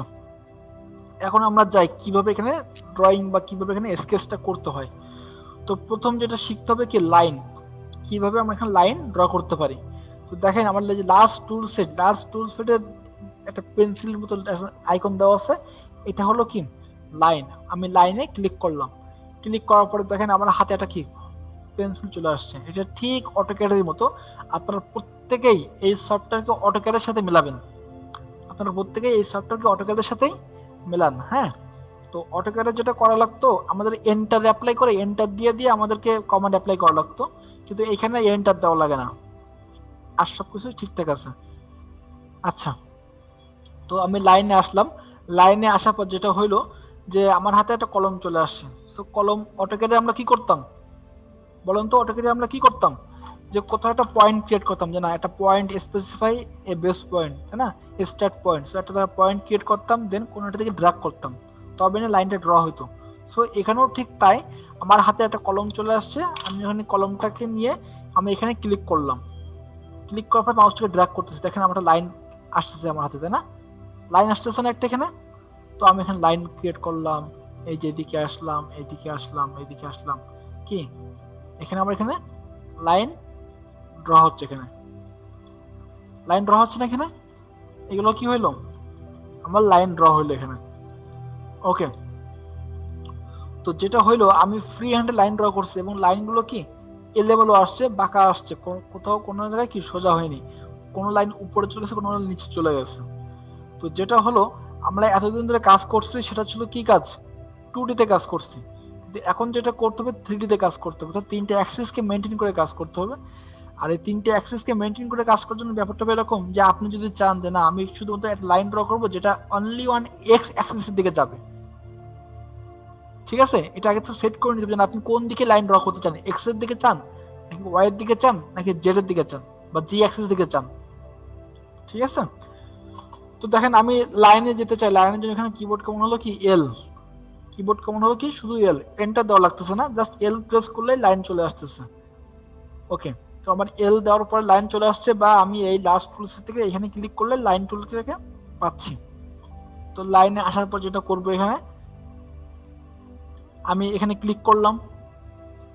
এখন আমরা যাই কিভাবে এখানে ড্রয়িং বা কিভাবে এখানে স্কেচটা করতে হয়। তো প্রথম যেটা শিখতে হবে কি লাইন, কিভাবে আমরা এখানে লাইন ড্র করতে পারি। তো দেখেন আমার লাস্ট টুল সেটের একটা পেন্সিলের মতো আইকন দেওয়া আছে, এটা হলো কি লাইন। আমি লাইনে ক্লিক করলাম, ক্লিক করার পরে দেখেন আমার হাতে একটা কি পেন্সিল চলে আসছে। এটা ঠিক অটোক্যাডের মতো। আপনারা প্রত্যেকেই এই সফটওয়্যারকে অটোক্যাডের সাথে মেলাবেন, আপনারা প্রত্যেকেই এই সফটওয়্যারকে অটোক্যাডের সাথেই মেলান। হ্যাঁ, তো অটোক্যাডে যেটা করা লাগতো আমাদের এন্টার অ্যাপ্লাই করে এন্টার দিয়ে দিয়ে আমাদেরকে কমান্ড অ্যাপ্লাই করা লাগতো, কিন্তু এখানে এন্টার দেওয়া লাগে না, আর সবকিছু ঠিকঠাক আছে। আচ্ছা, তো আমি লাইনে আসলাম। লাইনে আসার পর যেটা হইলো যে আমার হাতে একটা কলম চলে আসছে। তো কলম অটোক্যাডে আমরা কি করতাম বলেন তো? অটোক্যাডে আমরা কি করতাম যে কোথাও একটা পয়েন্ট ক্রিয়েট করতাম, যে না একটা পয়েন্ট স্পেসিফাই এ বেস পয়েন্ট, তাই না, স্টার্ট পয়েন্ট। সো একটা পয়েন্ট ক্রিয়েট করতাম, দেন কোনোটা থেকে ড্র্যাগ করতাম, তবে না লাইনটা ড্র হইতো। সো এখানেও ঠিক তাই, আমার হাতে একটা কলম চলে আসছে, আমি এখানে কলমটাকে নিয়ে আমি এখানে ক্লিক করলাম। ক্লিক করার পর মাউসটাকে ড্র্যাগ করতেছি, দেখেন আমার একটা লাইন আসতেছে আমার হাতে, তাই না? লাইন আসতেছে না একটা এখানে? তো আমি এখানে লাইন ক্রিয়েট করলাম, এই যে এদিকে আসলাম, এইদিকে আসলাম, এইদিকে আসলাম, কি এখানে আমার এখানে লাইন ড্র হচ্ছে। এখানে লাইন ড্র হচ্ছে না এখানে? এগুলো কি হইলো? আমার লাইন ড্র হইলো এখানে। ওকে, তো যেটা হইলো আমি ফ্রি হ্যান্ডে লাইন ড্র করছি এবং লাইনগুলো কি এলেবেলও আসছে, বাঁকা আসছে, কোথাও কোনো জায়গায় কি সোজা হয়নি, কোনো লাইন উপরে চলে গেছে, কোনো লাইন নিচে চলে গেছে। তো যেটা হলো আমরা এতদিন ধরে কাজ করছি সেটা ছিল কি কাজ, 2D তে কাজ করছি। এখন যেটা করতে হবে 3D তে কাজ করতে হবে, অর্থাৎ তিনটে অ্যাক্সিসকে মেনটেন করে কাজ করতে হবে। আর এই তিনটে অ্যাক্সিসকে মেনটেন করে কাজ করার জন্য ব্যাপারটা এরকম যে আপনি যদি চান যে না আমি শুধুমাত্র একটা লাইন ড্র করবো যেটা অনলি ওয়ান এক্স অ্যাক্সিসের দিকে যাবে, ঠিক আছে, এটা আগে তো সেট করে নিতে হবে আপনি কোন দিকে লাইন ড্র করতে চান, এক্স এর দিকে চান নাকি ওয়াই এর দিকে চান নাকি জেড এর দিকে চান বা জি অ্যাক্সিস দিকে চান। ঠিক আছে, তো দেখেন আমি লাইনে যেতে চাই, লাইনের জন্য এখানে কিবোর্ড কমন হলো কি এল, কিবোর্ড কমন হলো কি শুধু এল, এন্টার দেওয়া লাগতেছে না, জাস্ট এল প্রেস করলে লাইন চলে আসতেছে। ওকে, তো আমার এল দেওয়ার পরে লাইন চলে আসছে, বা আমি এই লাস্ট টুলস থেকে এখানে ক্লিক করলে লাইন টুলটাকে পাচ্ছি। তো লাইনে আসার পর যেটা করবো এখানে আমি এখানে ক্লিক করলাম,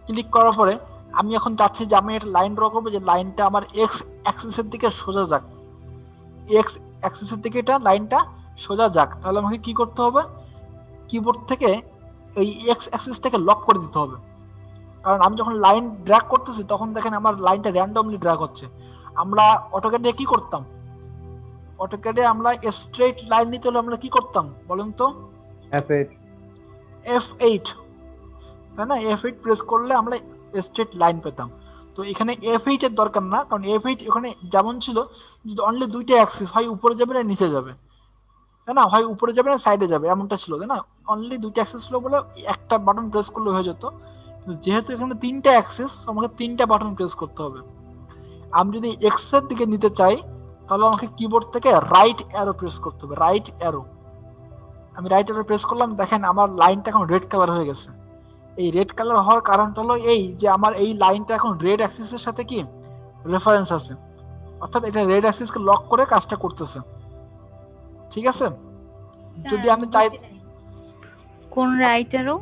ক্লিক করার পরে আমি এখন চাচ্ছি যে আমি একটা লাইন ড্র করবো যে লাইনটা আমার এক্স অ্যাক্সিসের দিকে সোজা যাক, এক্স অ্যাক্সিসের দিকে এটা লাইনটা সোজা যাক। তাহলে আমাকে কি করতে হবে, কিবোর্ড থেকে এই এক্স অ্যাক্সিসটাকে লক করে দিতে হবে, কারণ আমি যখন লাইন ড্র্যাগ করতেছি তখন দেখেন আমার লাইনটা র্যান্ডমলি ড্র্যাগ হচ্ছে। আমরা অটোক্যাডে কি করতাম, অটোক্যাডে আমরা স্ট্রেট লাইন নিতে হলে আমরা কি করতাম বলেন তো, F8, তাই না, F8 প্রেস করলে আমরা স্ট্রেট লাইন পেতাম। তো এখানে F8 এর দরকার না, কারণ F8 এখানে যেমন ছিল যে অনলি দুইটা অ্যাক্সিস, হয় উপরে যাবে না নিচে যাবে, তাই না, হয় উপরে যাবে না সাইডে যাবে, এমনটা ছিল, তাই না, অনলি দুইটা অ্যাক্সিস ছিল বলে একটা বাটন প্রেস করলে হয়ে যেত। কিন্তু যেহেতু এখানে তিনটা অ্যাক্সিস আমাকে তিনটা বাটন প্রেস করতে হবে। আমি যদি এক্স এর দিকে নিতে চাই তাহলে আমাকে কিবোর্ড থেকে রাইট অ্যারো প্রেস করতে হবে, রাইট অ্যারো। আমি রাইট অ্যারো প্রেস করলাম, দেখেন আমার লাইনটা এখন রেড কালার হয়ে গেছে। এই রেড কালার হওয়ার কারণটা হলো এই যে আমার এই লাইনটা এখন রেড অ্যাক্সিসের সাথে কি রেফারেন্স আছে, অর্থাৎ এটা রেড অ্যাক্সিসকে লক করে কাজটা করতেছে। ঠিক আছে, যদি আমি চাই কোন রাইটারও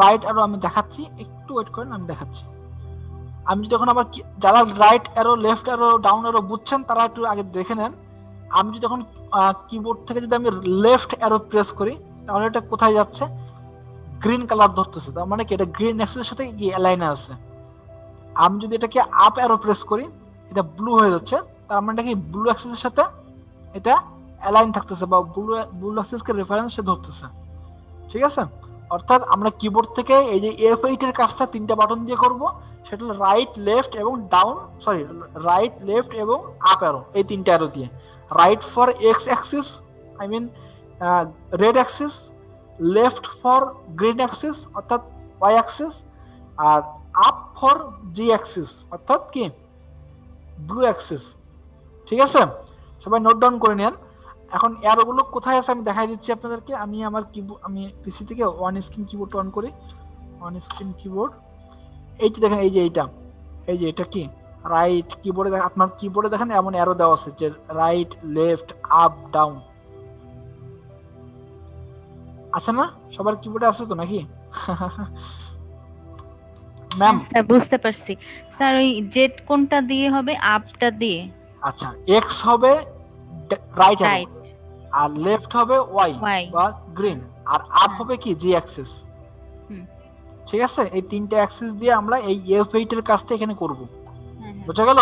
রাইট অ্যারো আমি দেখাচ্ছি, একটু ওয়েট করেন আমি দেখাচ্ছি। আমি যদি এখন আবার যারা right arrow left arrow down arrow বুঝছেন তারা একটু আগে দেখে নেন। আমি যদি এখন কিবোর্ড থেকে যদি আমি লেফট অ্যারো প্রেস করি তাহলে এটা কোথায় যাচ্ছে, গ্রিন কালার ধরতেছে, তার মানে কি এটা গ্রিন অ্যাক্সিসের সাথে কি অ্যালাইনে আছে। আমি যদি এটাকে আপ অ্যারো প্রেস করি এটা ব্লু হয়ে যাচ্ছে, তার মানে কি ব্লু অ্যাক্সিসের সাথে এটা অ্যালাইন থাকতেছে বা ব্লু অ্যাক্সিসকে রেফারেন্স সে ধরতেছে। ঠিক আছে, অর্থাৎ আমরা কিবোর্ড থেকে এই যে F8 এর কাজটা তিনটা বাটন দিয়ে করব, সেটা হলো রাইট লেফট এবং ডাউন, সরি রাইট লেফট এবং আপ অ্যারো, এই তিনটা অ্যারো দিয়ে। Right for X axis, I mean red axis, left for green axis অর্থাৎ ওয়াই অ্যাক্সিস, আর আপ ফর জি অ্যাক্সিস অর্থাৎ কি ব্লু অ্যাক্সিস। ঠিক আছে, সবাই নোট ডাউন করে নেন। এখন অ্যারোগুলো কোথায় আছে আমি দেখাই দিচ্ছি আপনাদেরকে। আমি আমার কিবোর্ড, আমি পিসি থেকে ওয়ান স্ক্রিন কিবোর্ড অন করি। ওয়ান স্ক্রিন কিবোর্ড, এইটা দেখেন, এই যে এইটা, এই যে এটা কি রাইট কিবোর্ডে, আপনার কিবোর্ডে দেখেন এমন অ্যারো দেওয়া আছে যে রাইট, লেফট, আপ, ডাউন, আছে না? সবার কিবোর্ডে আছে তো নাকি? ম্যাম স্যার বুঝতে পারছি স্যার। ওই জেড কোনটা দিয়ে হবে? আপটা দিয়ে? আচ্ছা, এক্স হবে রাইট অ্যারো, রাইট, আর লেফট হবে ওয়াই ওয়াই। বা গ্রিন, আর আপ হবে কি জি অ্যাক্সিস। হুম। ঠিক আছে, এই তিনটে অ্যাক্সিস দিয়ে আমরা এই F8 এর কাজটা এখানে করব। হ্যাঁ, হ্যাঁ। বুঝা গেল?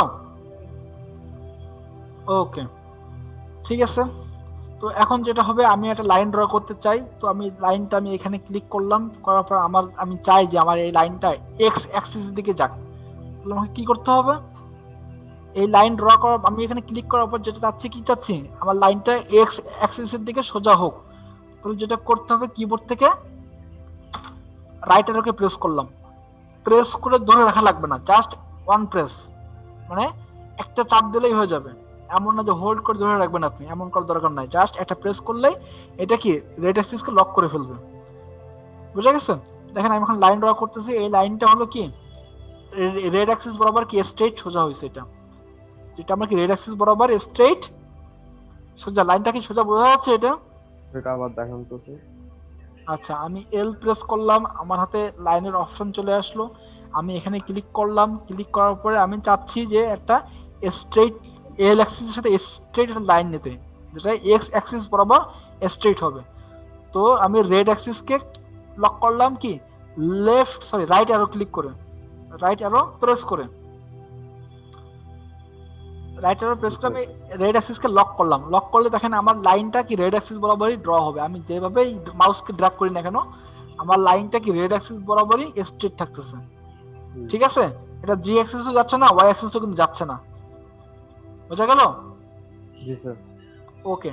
ওকে, ঠিক আছে। তো এখন যেটা হবে, আমি একটা লাইন ড্র করতে চাই। তো আমি লাইনটা আমি এখানে ক্লিক করলাম, করার পর আমি চাই যে আমার এই লাইনটা এক্স অ্যাক্সিসের দিকে যাক। তাহলে আমাকে কি করতে হবে? এই লাইন ড্র করার, আমি এখানে ক্লিক করার পর যেটা চাচ্ছি, কি চাচ্ছি, আমার লাইনটা এক্স অ্যাক্সিসের দিকে সোজা হোক। তাহলে যেটা করতে হবে, কিবোর্ড থেকে রাইট অ্যারোকে প্রেস করলাম। প্রেস করে ধরে রাখা লাগবে না, জাস্ট ওয়ান প্রেস, মানে একটা চাপ দিলেই হয়ে যাবে। এমন না যে হোল্ড করে ধরে রাখবেন আপনি, এমন করার দরকার নাই। জাস্ট একটা প্রেস করলেই এটা কি রেড অ্যাক্সিসকে লক করে ফেলবে। বুঝা গেছে? দেখেন আমি এখন লাইন ড্র করতেছি, এই লাইনটা হলো কি রেড অ্যাক্সিস বরাবর কি স্ট্রেইট সোজা হয়েছে। এটা যেটা আমরা কি রেড অ্যাক্সিস বরাবর স্ট্রেইট সোজা, লাইনটা কি সোজা বোঝা যাচ্ছে এটা? এটা আবার দেখান তো স্যার। আচ্ছা, আমি এল প্রেস করলাম, আমার হাতে লাইনের অপশন চলে আসলো। আমি এখানে ক্লিক করলাম, ক্লিক করার পরে আমি চাচ্ছি যে একটা স্ট্রেইট এল অ্যাক্সিসের সাথে স্ট্রেইট একটা লাইন নিতে, যেটা এক্স অ্যাক্সিস বরাবর স্ট্রেইট হবে। তো আমি রেড অ্যাক্সিসকে লক করলাম কি রাইট অ্যারো ক্লিক করে, রাইট অ্যারো প্রেস করে, রাইট অ্যারো প্রেস করে আমি রেড অ্যাক্সিসকে লক করলাম। লক করলে দেখেন আমার লাইনটা কি রেড অ্যাক্সিস বরাবরই ড্র হবে। আমি যেভাবেই মাউসকে ড্র্যাগ করি না কেন, আমার লাইনটা কি রেড অ্যাক্সিস বরাবরই স্ট্রেট থাকতেছে। ঠিক আছে, এটা জি অ্যাক্সিসও যাচ্ছে না, ওয়াই অ্যাক্সিসও কিন্তু যাচ্ছে না। বোঝা গেল? জি স্যার। ওকে,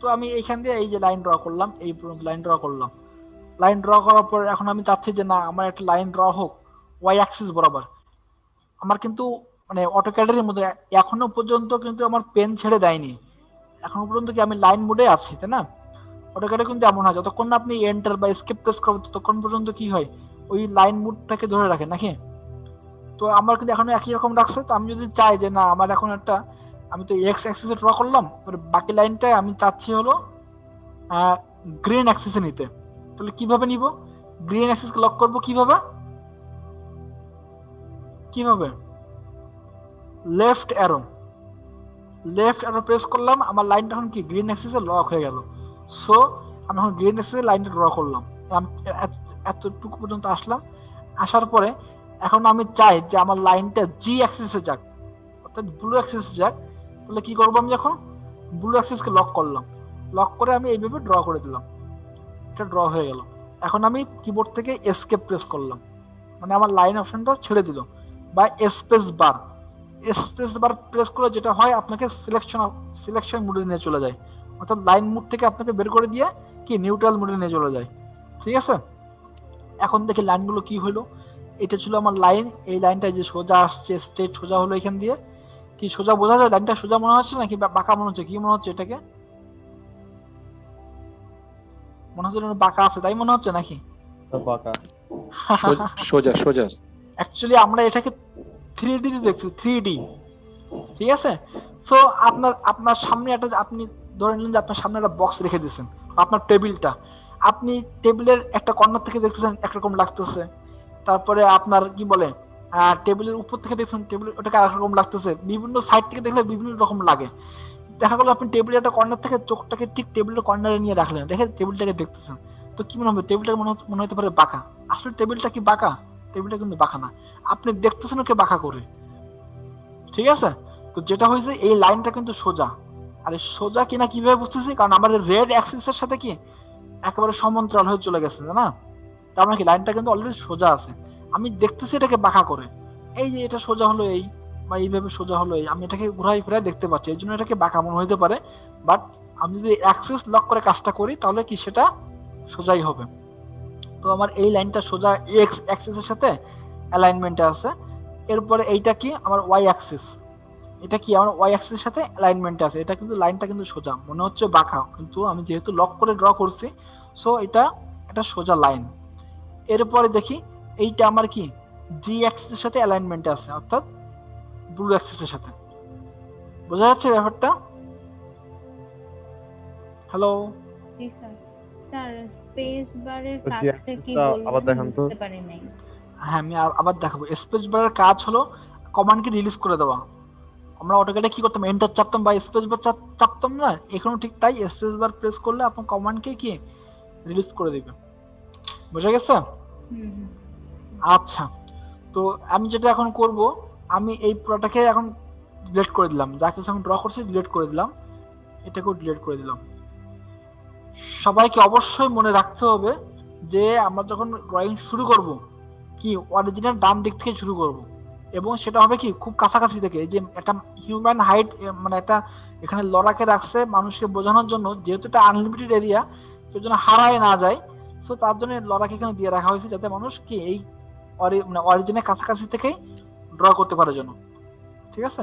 তো আমি এইখান দিয়ে এই যে লাইন ড্র করলাম, এই লাইন ড্র করলাম। লাইন ড্র করার পর এখন আমি চাচ্ছি যে না, আমার একটা লাইন ড্র হোক ওয়াই অ্যাক্সিস বরাবর। আমার কিন্তু মানে অটোক্যাডের মধ্যে এখনো পর্যন্ত কিন্তু আমার পেন ছেড়ে দেয়নি, এখনো পর্যন্ত কি আমি লাইন মোডে আছি, তাই না? অটোক্যাডে কিন্তু এমন হয়, যতক্ষণ না আপনি এন্টার বা এস্কেপ প্রেস করবেন ততক্ষণ পর্যন্ত কি হয়, ওই লাইন মোডটাকে ধরে রাখে নাকি। তো আমার কিন্তু এখনো একই রকম রাখছে। তো আমি যদি চাই যে না, আমার এখন একটা, আমি তো এক্স অ্যাক্সিসে ড্র করলাম, বাকি লাইনটাই আমি চাচ্ছি হলো গ্রিন অ্যাক্সিসে নিতে। তাহলে কিভাবে নিব? গ্রিন অ্যাক্সিসকে লক করব কিভাবে? কিভাবে? লেফট অ্যারো প্রেস করলাম, আমার লাইনটা এখন কি গ্রিন অ্যাক্সিসে লক হয়ে গেল। সো আমি এখন গ্রিন অ্যাক্সিসে লাইনটা ড্র করলাম, এতটুকু পর্যন্ত আসলাম। আসার পরে এখন আমি চাই যে আমার লাইনটা জি অ্যাক্সিসে যাক, অর্থাৎ ব্লু অ্যাক্সিসে যাক। তাহলে কি করবো, আমি যখন ব্লু অ্যাক্সিসকে লক করলাম, লক করে আমি এইভাবে ড্র করে দিলাম, এটা ড্র হয়ে গেল। এখন আমি কিবোর্ড থেকে এসকেপ প্রেস করলাম, মানে আমার লাইন অপশনটা ছেড়ে দিল, বা স্পেস বার প্রেস করলে যেটা হয়, আপনাকে সিলেকশন মোডে নিয়ে চলে যায়, অর্থাৎ লাইন মোড থেকে আপনাকে বের করে দিয়ে কি নিউট্রাল মোডে নিয়ে চলে যায়। ঠিক আছে, এখন দেখি লাইনগুলো কি হলো। এটা ছিল আমার লাইন, এই লাইনটা যে সোজা আসছে, স্ট্রেট সোজা হলো এখান দিয়ে। কি সোজা বোঝা যায়? লাইনটা সোজা মনে হচ্ছে নাকি বাঁকা মনে হচ্ছে? কি মনে হচ্ছে এটাকে? মনে হচ্ছে বাঁকা আছে, তাই মনে হচ্ছে নাকি? বাঁকা। সোজা সোজা। অ্যাকচুয়ালি আমরা এটাকে 3D তে দেখছি, 3D। ঠিক আছে, সো আপনার সামনে একটা, আপনি ধরে নিলেন যে আপনার সামনে একটা বক্স রেখে দিয়েছেন, আপনার টেবিলটা, আপনি টেবিলের একটা কর্নার থেকে দেখতেছেন একরকম লাগতেছে, তারপরে আপনার কি বলে টেবিলের উপর থেকে দেখছেন টেবিল ওটাকে আরেক রকম লাগতেছে, বিভিন্ন সাইড থেকে দেখলে বিভিন্ন রকম লাগে। দেখা গেলো আপনি টেবিলের একটা কর্নার থেকে চোখটাকে ঠিক টেবিলের কর্নারে নিয়ে রাখলেন, দেখে টেবিলটাকে দেখতেছেন, তো কি মনে হবে? টেবিলটা মনে হতে পারে বাঁকা। আসলে টেবিলটা কি বাঁকা? টেবিলটা কিন্তু বাঁকা না, আপনি দেখতেছেন ওকে বাঁকা করে। ঠিক আছে, তো যেটা হয়েছে এই লাইনটা কিন্তু সোজা। আর সোজা কিনা কিভাবে বুঝতেছি? কারণ আমাদের রেড অ্যাক্সিসের সাথে কি একেবারে সমান্তরাল হয়ে চলে গেছে না, তার মানে কি লাইনটা কিন্তু অলরেডি সোজা আছে। আমি দেখতেছি এটাকে বাঁকা করে, এই যে এটা সোজা হলো এই, বা এইভাবে সোজা হলো এই, আমি এটাকে ঘুরাই ফিরাই দেখতে পাচ্ছি, এই জন্য এটাকে বাঁকা মনে হতে পারে। বাট আমি যদি অ্যাক্সিস লক করে কাজটা করি তাহলে কি সেটা সোজাই হবে। তো আমার এই লাইনটা সোজা এক্স অ্যাক্সিসের সাথে অ্যালাইনমেন্টে আছে। এরপরে এইটা কি আমার ওয়াই অ্যাক্সিস, এটা কি আমার ওয়াই অ্যাক্সিসের সাথে অ্যালাইনমেন্টে আছে, এটা কিন্তু লাইনটা কিন্তু সোজা মনে হচ্ছে বাঁকা, কিন্তু আমি যেহেতু লক করে ড্র করছি সো এটা একটা সোজা লাইন। এরপরে দেখি এইটা আমার কি জি অ্যাক্সিসের সাথে অ্যালাইনমেন্টে আছে, অর্থাৎ ব্লু অ্যাক্সিসের সাথে। বোঝা যাচ্ছে ব্যাপারটা? হ্যালো? জি স্যার। স্যার স্পেস বারের তো জি কাজটা কি অ্যাক্সিসটা বললেন আবার দেখান তো। বুঝতে পারি নাই। হ্যাঁ আমি আবার দেখাবো। স্পেস বারের কাজ হলো কমান্ডকে রিলিজ করে দেওয়া। আমরা অটোক্যাডে কি করতাম, এন্টার চাপতাম বা স্পেস বার চাপতাম না, এখানেও ঠিক তাই, স্পেস বার প্রেস করলে আপনার কমান্ডকে কি রিলিজ করে দিবে। বুঝা গেছে? হুম হুম। আচ্ছা, তো আমি যেটা এখন করব, আমি এই পুরোটাকে এখন ডিলিট করে দিলাম, যা কিছু আমি ড্র করছি ডিলিট করে দিলাম, এটাকেও ডিলিট করে দিলাম। সবাইকে অবশ্যই মনে রাখতে হবে যে আমরা যখন ড্রয়িং শুরু করব কি অরিজিনাল ডান দিক থেকে শুরু করব, এবং সেটা হবে কি খুব কাছাকাছি থেকে। এই যে একটা হিউম্যান হাইট, মানে একটা এখানে লড়াকে রাখছে মানুষকে বোঝানোর জন্য, যেহেতু এটা আনলিমিটেড এরিয়া সেই জন্য হারায় না যায়, সো তার জন্য লড়াকে এখানে দিয়ে রাখা হয়েছে যাতে মানুষ কি এই মানে অরিজিনের কাছাকাছি থেকেই ড্র করতে পারে জন্য। ঠিক আছে,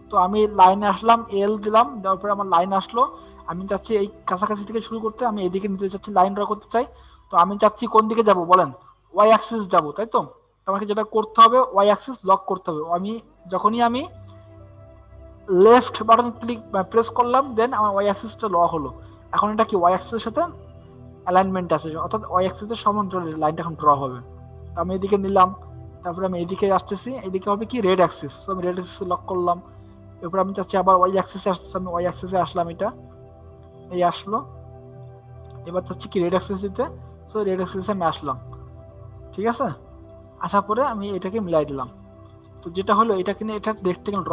তো আমি লাইনে আসলাম, এল দিলাম, দেওয়ার পরে আমার লাইন আসলো। আমি চাচ্ছি এই কাছাকাছি থেকে শুরু করতে, আমি এদিকে নিতে চাচ্ছি, লাইন ড্র করতে চাই। তো আমি চাচ্ছি কোন দিকে যাব বলেন, ওয়াই অ্যাক্সিস যাব, তাই তো? আমাকে যেটা করতে হবে ওয়াই অ্যাক্সিস লক করতে হবে। যখনই আমি লেফট বাটন ক্লিক প্রেস করলাম দেন আমার ওয়াই অ্যাক্সিসটা লক হলো। এখন এটা কি ওয়াই অ্যাক্সিসের সাথে অ্যালাইনমেন্ট আছে, অর্থাৎ ওয়াই অ্যাক্সিসের সমান্তরালে লাইনটা এখন ড্র হবে। তো আমি এদিকে নিলাম, তারপরে আমি এদিকে আসতেছি, এদিকে হবে কি রেড অ্যাক্সিস, তো আমি রেড অ্যাক্সিস লক করলাম। এরপর আমি চাচ্ছি আবার ওয়াই অ্যাক্সিসে আসতেছি, আমি ওয়াই অ্যাক্সিসে আসলাম, এটা এই আসলো। এবার চাচ্ছি কি রেড অ্যাক্সিস দিতে, সো রেড অ্যাক্সিসে আমি আসলাম। ঠিক আছে, আসার পরে আমি এটাকে মিলাই দিলাম। তো যেটা হলো এটা কিন্তু এটা রেক্টেঙ্গেল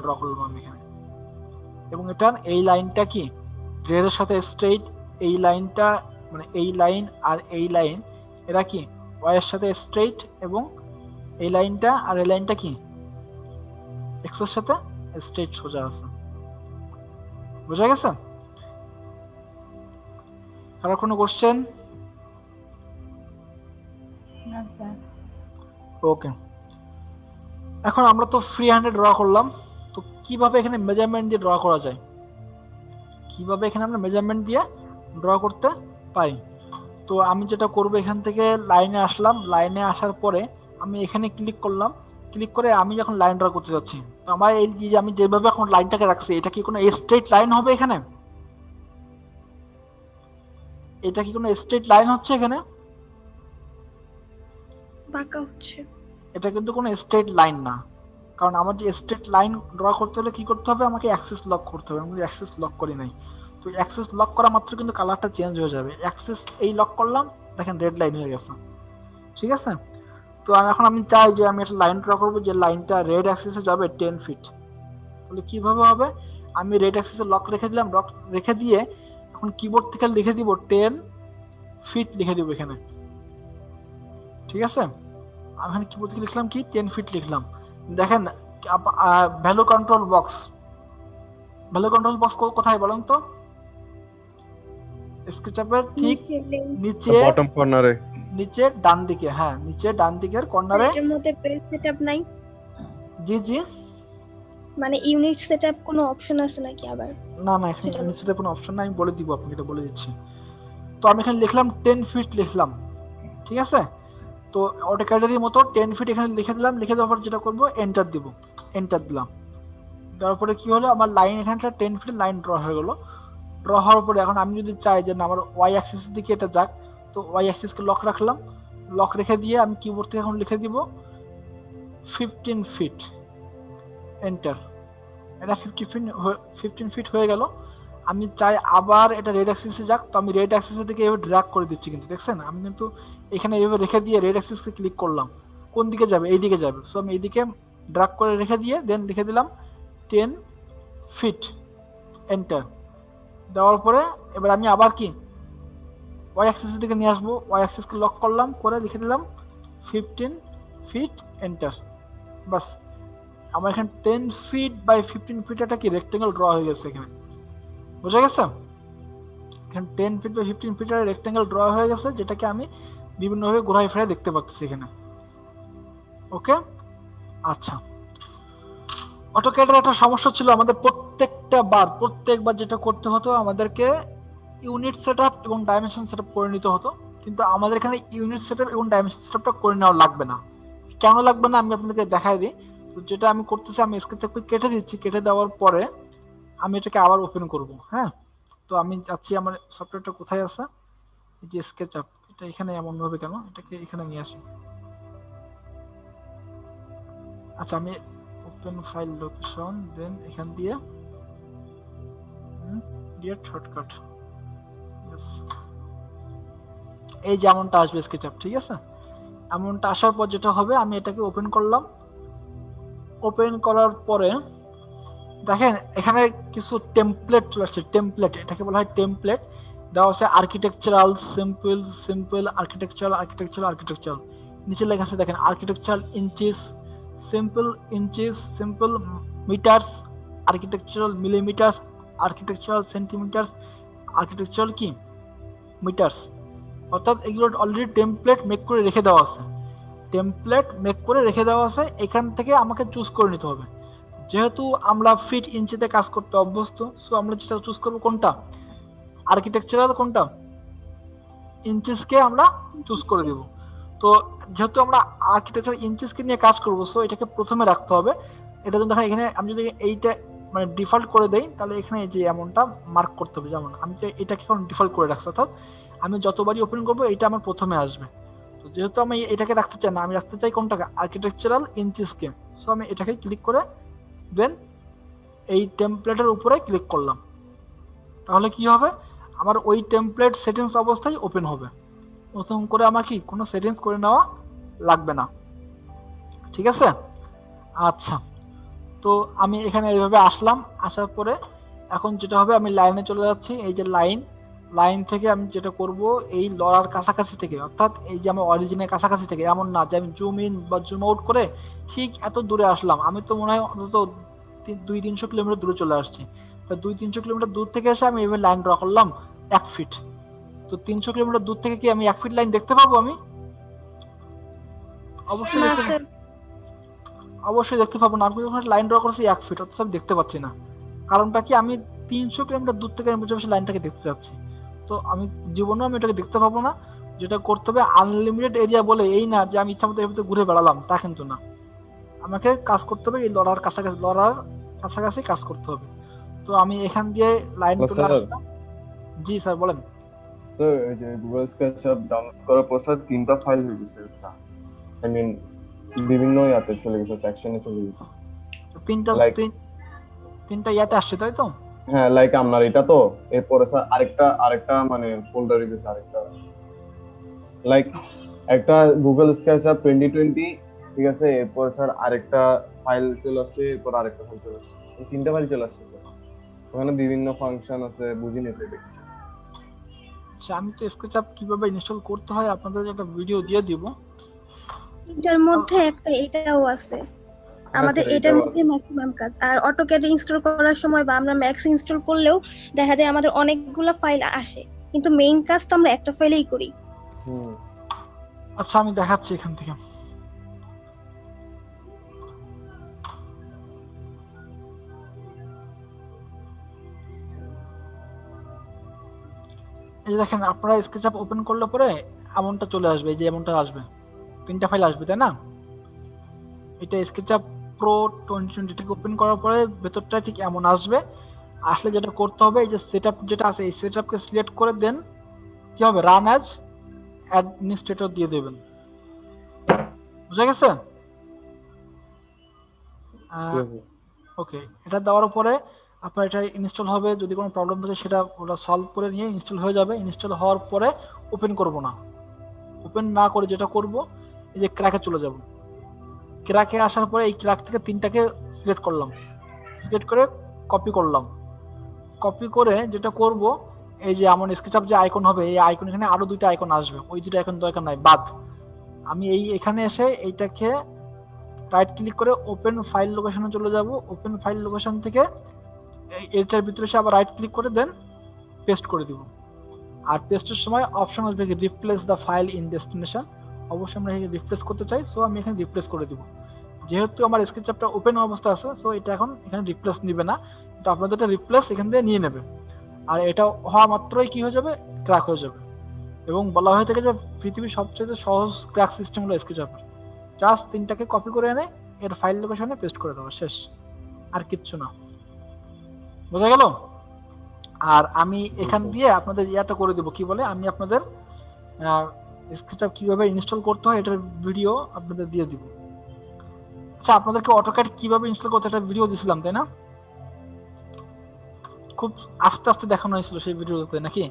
ড্র করলাম আমি এখানে, এবং এটার এই লাইনটা কি রেডের সাথে স্ট্রেইট, এই লাইনটা মানে এই লাইন আর এই লাইন এরা কি ওয়াই এর সাথে স্ট্রেইট, এবং এই লাইনটা আর এই লাইনটা কি এক্স এর সাথে স্ট্রেইট সোজা আছে। বুঝা গেছে? আর কোনো কোশ্চেন? না স্যার। ওকে, এখন আমরা তো ফ্রি হ্যান্ডে ড্র করলাম, তো কিভাবে এখানে মেজারমেন্ট দিয়ে ড্র করা যায়, কিভাবে এখানে আমরা মেজারমেন্ট দিয়ে ড্র করতে পাই? তো আমি যেটা করব, এখান থেকে লাইনে আসলাম, লাইনে আসার পরে আমি এখানে ক্লিক করলাম, ক্লিক করে আমি যখন লাইন ড্র করতে যাচ্ছি, তো আমার এই যে আমি যেভাবে এখন লাইনটাকে রাখছি এটা কি কোনো স্ট্রেট লাইন হবে এখানে? এটা কি কোনো স্ট্রেট লাইন হচ্ছে এখানে? বাঁকা হচ্ছে। এটা কিন্তু কোনো স্ট্রেট লাইন না, কারণ আমার যে স্ট্রেট লাইন ড্র করতে হলে কি করতে হবে, আমাকে অ্যাক্সিস লক করতে হবে। আমি অ্যাক্সিস লক করি নাই, তো অ্যাক্সিস লক করা মাত্র কিন্তু কালারটা চেঞ্জ হয়ে যাবে। অ্যাক্সিস এই লক করলাম, দেখেন রেড লাইন হয়ে গেছে। ঠিক আছে, তো আমি চাই যে আমি একটা লাইন ড্র করবো যে লাইনটা রেড অ্যাক্সিসে যাবে 10 ফিট। তাহলে কিভাবে হবে, আমি রেড অ্যাক্সিসে লক রেখে দিলাম, লক রেখে দিয়ে এখন কিবোর্ড থেকে লিখে দিব 10 ফিট লিখে দিব এখানে। ঠিক আছে, আমি এখানে কিবোর্ড থেকে লিখলাম কি 10 ফিট লিখলাম। দেখেন ভ্যালু কন্ট্রোল বক্স, কোথায় বলেন তো? স্কেচআপের ঠিক নিচে বটম কর্নারে, নিচে ডান দিকে, হ্যাঁ নিচে ডান দিকের কর্নারে। এর মধ্যে পেজ সেটআপ নাই? জি জি, মানে ইউনিট সেটআপ কোনো অপশন আছে নাকি আবার? না না, এখানে নিচে কোনো অপশন নাই, আমি বলে দিব আপনাকে, এটা বলে দিচ্ছি। তো আমি এখানে লিখলাম 10 ফিট লিখলাম। ঠিক আছে, তো অটোক্যাডের মতো 10 ফিট এখানে লিখে দিলাম, লিখে দেওয়ার পর যেটা করবো এন্টার দিব, এন্টার দিলাম। দেওয়ার পরে কি হলো, আমার লাইন এখানটা 10 ফিট লাইন ড্র হয়ে গেলো। ড্র হওয়ার পরে এখন আমি যদি চাই যে না আমার ওয়াই অ্যাক্সিসের দিকে এটা যাক, তো ওয়াই অ্যাক্সিসকে লক রাখলাম, লক রেখে দিয়ে আমি কিবোর্ড থেকে এখন লিখে দিব 15 ফিট, এন্টার। এটা 15 ফিট হয়ে গেল। আমি চাই আবার এটা রেড অ্যাক্সিসে যাক, তো আমি রেড অ্যাক্সিসের দিকে এভাবে ড্র্যাগ করে দিচ্ছি, কিন্তু দেখছেন আমি কিন্তু এখানে এভাবে রেখে দিয়ে রেড অ্যাক্সিসকে ক্লিক করলাম, কোন দিকে যাবে, এই দিকে যাবে। সো আমি এইদিকে ড্র্যাগ করে রেখে দিয়ে দেন লিখে দিলাম 10 ফিট, এন্টার। দেওয়ার পরে এবার আমি আবার কি ওয়াই অ্যাক্সিসের দিকে নিয়ে আসবো, ওয়াই অ্যাক্সিসকে লক করলাম, করে লিখে দিলাম 15 ফিট, এন্টার। বাস, আমার এখানে 10 ফিট বাই 15 ফিট একটা কি রেক্টেঙ্গেল ড্র হয়ে গেছে এখানে। বুঝা গেছে? এখানে 10 ফিট বাই 15 ফিট একটা রেক্টেঙ্গেল ড্র হয়ে গেছে, যেটাকে আমি বিভিন্নভাবে ঘোরায় ফেরায় দেখতে পাচ্ছি এখানে। ওকে, আচ্ছা, অটোক্যাডের একটা সমস্যা ছিল, আমাদের প্রত্যেকবার যেটা করতে হতো, আমাদেরকে ইউনিট সেটআপ এবং ডাইমেনশন সেটআপ করে নিতে হতো। কিন্তু আমাদের এখানে ইউনিট সেটআপ এবং ডাইমেনশন সেটআপটা করে নেওয়া লাগবে না। কেন লাগবে না আমি আপনাদেরকে দেখাই দিই। তো যেটা আমি করতেছি, আমি স্কেচআপকে কেটে দিচ্ছি, কেটে দেওয়ার পরে আমি এটাকে আবার ওপেন করব। হ্যাঁ, তো আমি যাচ্ছি, আমার সফটওয়্যারটা কোথায় আছে, এই যে স্কেচআপ, এটা এখানে এমন ভাবে কেন, এটাকে এখানে নিয়ে আসি। আচ্ছা, আমি ওপেন ফাইল লোকেশন, দেন এখান দিয়ে শর্টকাট, এই যে এমনটা আসবে স্কেচআপ, ঠিক আছে? এমনটা আসার পর যেটা হবে, আমি এটাকে ওপেন করলাম। ওপেন করার পরে দেখেন এখানে কিছু টেমপ্লেট চলে আসছে। টেমপ্লেট, এটাকে বলা হয় টেমপ্লেট। দেওয়া আছে আর্কিটেকচারাল, সিম্পল, আর্কিটেকচারাল। নিচে লেখা আছে দেখেন, architectural inches, simple metres, architectural millimetres, architectural centimetres, architectural কি মিটার্স। অর্থাৎ এগুলো অলরেডি টেমপ্লেট মেক করে রেখে দেওয়া আছে। এখান থেকে আমাকে চুজ করে নিতে হবে। যেহেতু আমরা ফিট ইঞ্চিতে কাজ করতে অভ্যস্ত, সো আমরা যেটা চুজ করবো কোনটা, আর্কিটেকচারাল কোনটা, ইঞ্চিসকে আমরা চুজ করে দেব। তো যেহেতু আমরা আর্কিটেকচার ইঞ্চিসকে নিয়ে কাজ করব, সো এটাকে প্রথমে রাখতে হবে। এটা যদি দেখেন এখানে আমি যদি এইটা মানে ডিফল্ট করে দেই, তাহলে এখানে এই যে এমনটা মার্ক করতে হবে। যেমন আমি যে এটাকে এখন ডিফল্ট করে রাখছি, অর্থাৎ আমি যতবারই ওপেন করবো এটা আমার প্রথমে আসবে। তো যেহেতু আমি এটাকে রাখতে চাই না, আমি রাখতে চাই কোনটাকে, আর্কিটেকচারাল ইঞ্চিসকে, সো আমি এটাকে ক্লিক করে দেন এই টেমপ্লেটের উপরে ক্লিক করলাম। তাহলে কি হবে, আমার ওই টেমপ্লেট সেটিংস অবস্থায় ওপেন হবে। নতুন করে আমার কি কোনো সেটিংস করে নেওয়া লাগবে না, ঠিক আছে? আচ্ছা, তো আমি এখানে এইভাবে আসলাম। আসার পরে এখন যেটা হবে, আমি লাইনে চলে যাচ্ছি। এই যে লাইন থেকে আমি যেটা করব, এই লড়ার কাছাকাছি থেকে, অর্থাৎ এই যে আমার অরিজিনের কাছাকাছি থেকে, এমন না যে আমি জুম ইন বা জুম আউট করে ঠিক এত দূরে আসলাম। আমি তো মনে হয় অন্তত 200-300 কিলোমিটার দূরে চলে আসছি। তা 200-300 কিলোমিটার দূর থেকে এসে আমি এভাবে লাইন ড্র করলাম 1 ফিট। তো 300 কিলোমিটার দূর থেকে কি আমি 1 ফিট লাইন দেখতে পাবো? আমি অবশ্যই দেখতে পাবো না। আমি যখন লাইন ড্র করছি 1 ফিট, অথচ আমি দেখতে পাচ্ছি না। কারণটা কি, আমি 300 কিলোমিটার দূর থেকে আমি বসে লাইনটাকে দেখতে যাচ্ছি। তো আমি জীবনেও আমি এটাকে দেখতে পাবো না। যেটা করতে হবে, আনলিমিটেড এরিয়া বলে এই না যে আমি ইচ্ছা মতো এর ভিতরে ঘুরে বেড়ালাম, তা কিন্তু না। আমাকে কাজ করতে হবে এই লড়ার কাছাকাছি কাজ করতে হবে। তো আমি এখান দিয়ে লাইন তুলে আসলাম। জি স্যার বলেন। তো এই যে গুগল স্কেচআপ ডাউনলোড করার পর স্যার 3টা ফাইল হয়ে গেছে। আই মিন বিভিন্ন ইয়াতে চলে গেছে, সেকশনে চলে গেছে। তিনটা ইয়াতে আসছে, তাই তো? হ্যাঁ, লাইক আপনার এটা তো, এরপরে স্যার আরেকটা মানে ফোল্ডারে গেছে আরেকটা, লাইক একটা গুগল স্কেচআপ 2020, ঠিক আছে, এরপর স্যার আরেকটা ফাইল চলে আসছে, এরপর আরেকটা ফাইল চলে আসছে, এই 3টা ফাইল চলে আসছে স্যার। ওখানে বিভিন্ন ফাংশন আছে, বুঝিনি স্যার দেখছি। আচ্ছা, আমি তো স্কেচআপ কিভাবে ইনস্টল করতে হয় আপনাদের একটা ভিডিও দিয়ে দিব। এটার মধ্যে একটা এটাও আছে, আমাদের এটার মধ্যে ম্যাক্সিমাম কাজ। আর অটোক্যাড ইনস্টল করার সময় বা আমরা ম্যাক্স ইনস্টল করলেও দেখা যায় আমাদের অনেকগুলো ফাইল আসে, কিন্তু মেইন কাজ তো আমরা একটা ফাইলেই করি। আচ্ছা, আমি দেখাচ্ছি এখান থেকে। এই দেখেন, আপনারা স্কেচআপ ওপেন করলে পরে এমনটা চলে আসবে, এই যে এমনটা আসবে, 3টা ফাইল আসবে, তাই না? এটা স্কেচআপ প্রো 2020 থেকে ওপেন করার পরে ভেতরটা ঠিক এমন আসবে। আসলে যেটা করতে হবে, এই যে সেটআপ যেটা আছে, এই সেটআপকে সিলেক্ট করে দেন কি হবে, রান অ্যাজ অ্যাডমিনিস্ট্রেটর দিয়ে দেবেন। বুঝা গেছে? ওকে, এটা দেওয়ার পরে আপনার এটা ইনস্টল হবে। যদি কোনো প্রবলেম থাকে সেটা ওটা সলভ করে নিয়ে ইনস্টল হয়ে যাবে। ইনস্টল হওয়ার পরে ওপেন করব না, ওপেন না করে যেটা করব, এই যে ক্র্যাকে চলে যাব। ক্র্যাকে আসার পরে এই ক্র্যাক থেকে 3টাকে সিলেক্ট করলাম, সিলেক্ট করে কপি করলাম। কপি করে যেটা করব, এই যে আমার স্কেচআপ যে আইকন হবে, এই আইকন এখানে আরো 2টা আইকন আসবে, ওই 2টা আইকন দরকার নাই, বাদ। আমি এখানে এসে এইটাকে রাইট ক্লিক করে ওপেন ফাইল লোকেশনে চলে যাব। ওপেন ফাইল লোকেশন থেকে এটার ভিতরে এসে আবার রাইট ক্লিক করে দেন পেস্ট করে দিব। আর পেস্টের সময় অপশন আসবে replace the file in destination. অবশ্যই আমরা রিপ্লেস করতে চাই, সো আমি এখানে রিপ্লেস করে দিব। যেহেতু আমার স্কেচআপটা ওপেন অবস্থা আছে, সো এটা এখন এখানে রিপ্লেস নিবে না, তো আপনাদের এটা রিপ্লেস এখান থেকে নিয়ে নেবে। আর এটা হওয়া মাত্রই কি হয়ে যাবে, ক্র্যাক হয়ে যাবে। এবং বলা হয়ে থাকে যে পৃথিবীর সবচেয়ে সহজ ক্র্যাক সিস্টেম হলো স্কেচআপের। জাস্ট 3টাকে কপি করে এনে এর ফাইল লোকেশনে পেস্ট করে দেওয়া, শেষ, আর কিচ্ছু না। বোঝা গেল? আর আমি এখান দিয়ে আপনাদের ইয়াটা করে দেবো, কি বলে, আমি আপনাদের স্কেচআপ কিভাবে ইনস্টল করতে হয় এটার ভিডিও আপনাদের দিয়ে দিব। আচ্ছা, আপনাদেরকে অটোক্যাড কিভাবে ইনস্টল করতে একটা ভিডিও দিয়েছিলাম, তাই না? খুব আস্তে আস্তে দেখানো হয়েছিল সেই ভিডিওতে, নাকি?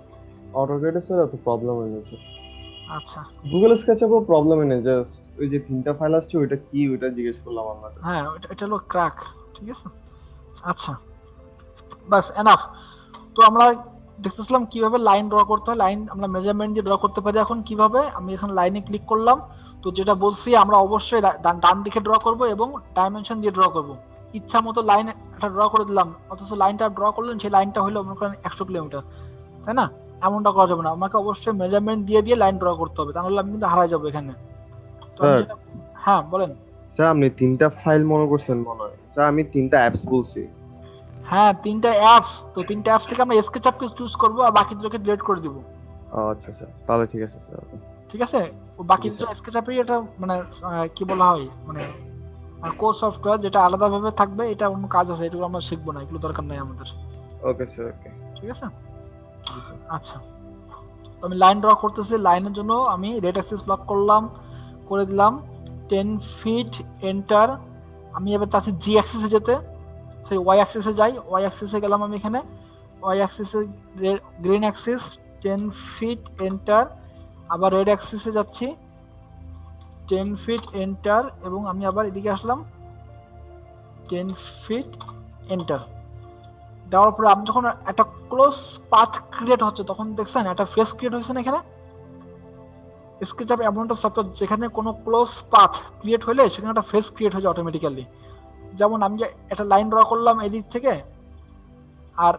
অটোক্যাডে স্যার এত প্রবলেম হয় না স্যার। আচ্ছা, গুগল স্কেচআপও প্রবলেম হয় না, জাস্ট ওই যে 3টা ফাইল আসছে ওইটা কি, ওইটা জিজ্ঞেস করলাম আপনাকে। হ্যাঁ, এটা হলো ক্র্যাক, ঠিক আছে। আচ্ছা, বাস এনাফ। তো আমরা দেখতেছিলাম কিভাবে লাইন ড্র করতে হয়, লাইন আমরা মেজারমেন্ট দিয়ে ড্র করতে পারি। এখন কিভাবে, আমি এখানে লাইনে ক্লিক করলাম, তো যেটা বলছি আমরা অবশ্যই ডান দিকে ড্র করব এবং ডাইমেনশন দিয়ে ড্র করব। ইচ্ছা মতো লাইন একটা ড্র করে দিলাম, অথচ লাইনটা ড্র করলেন সেই লাইনটা হলো মনে করেন 100 কিলোমিটার, তাই না? এমনটা করা যাবে না, আমাকে অবশ্যই মেজারমেন্ট দিয়ে দিয়ে লাইন ড্র করতে হবে, তাহলে আমি কিন্তু হারাই যাবো এখানে। তো আমি স্যার, হ্যাঁ বলেন। স্যার আপনি 3টা ফাইল মনে করছেন মনে হয়, স্যার আমি 3টা অ্যাপস বলছি। হ্যাঁ, 3টা অ্যাপস, তো 3টা অ্যাপস থেকে আমরা স্কেচআপকে চুজ করবো আর বাকি দুটোকে ডিলিট করে দিব। আচ্ছা স্যার, তাহলে ঠিক আছে স্যার। ঠিক আছে, ও বাকি জি, দুটো স্যার। স্কেচআপই এটা মানে কি বলা হয়, মানে কোর সফটওয়্যার, যেটা আলাদাভাবে থাকবে, এটা অন্য কাজ আছে, এগুলো আমরা শিখবো না, এগুলো দরকার নাই আমাদের। ওকে স্যার, ওকে। ঠিক আছে, জি স্যার। আচ্ছা। তো আমি লাইন ড্র করতেছি, লাইনের জন্য আমি রেড অ্যাক্সিস লক করলাম, করে দিলাম 10 ফিট, এন্টার। আমি এবার চাচ্ছি জি অ্যাক্সিসে যেতে, সেই ওয়াই অ্যাক্সিসে যাই, ওয়াই অ্যাক্সিসে গেলাম আমি এখানে, ওয়াই অ্যাক্সিসে গ্রিন অ্যাক্সিস 10 ফিট, এন্টার। আবার রেড অ্যাক্সিসে যাচ্ছি 10 ফিট, এন্টার, এবং আমি আবার এদিকে আসলাম 10 ফিট, এন্টার। দেওয়ার পরে আপনি যখন একটা ক্লোজ পাথ ক্রিয়েট হচ্ছে, তখন দেখছেন একটা ফেস ক্রিয়েট হয়েছে না এখানে। স্কেচআপ এমন একটা সফটওয়্যার যেখানে কোনো ক্লোজ পাথ ক্রিয়েট হলে সেখানে একটা ফেস ক্রিয়েট হয়ে যায় অটোমেটিক্যালি। যেমন আমি যে একটা লাইন ড্র করলাম এদিক থেকে আর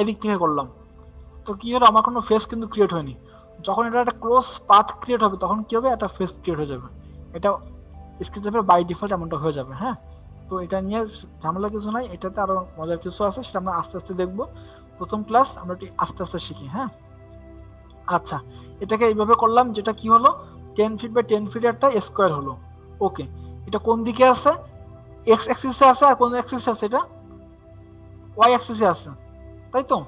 এদিক থেকে করলাম, তো কি হলো, আমার কোনো ফেস কিন্তু ক্রিয়েট হয়নি। যখন এটা একটা ক্লোজ পাথ ক্রিয়েট হবে তখন কি হবে, একটা ফেস ক্রিয়েট হয়ে যাবে। এটা স্কেচআপের বাই ডিফল্ট এমনটা হয়ে যাবে। হ্যাঁ, তো এটা নিয়ে ঝামেলা কিছু নাই, এটাতে আরো মজার কিছু আছে, সেটা আমরা আস্তে আস্তে দেখবো। প্রথম ক্লাস আমরা একটু আস্তে আস্তে শিখি। হ্যাঁ, আচ্ছা, এটাকে এইভাবে করলাম, যেটা কি হলো, 10 ফিট বাই 10 ফিট একটা স্কোয়ার হলো। ওকে, এটা কোন দিকে আছে, এক্স অ্যাক্সিসে আছে, আর কোন অ্যাক্সিসে আছে, এটা ওয়াই অ্যাক্সিসে আছে, তাই তো?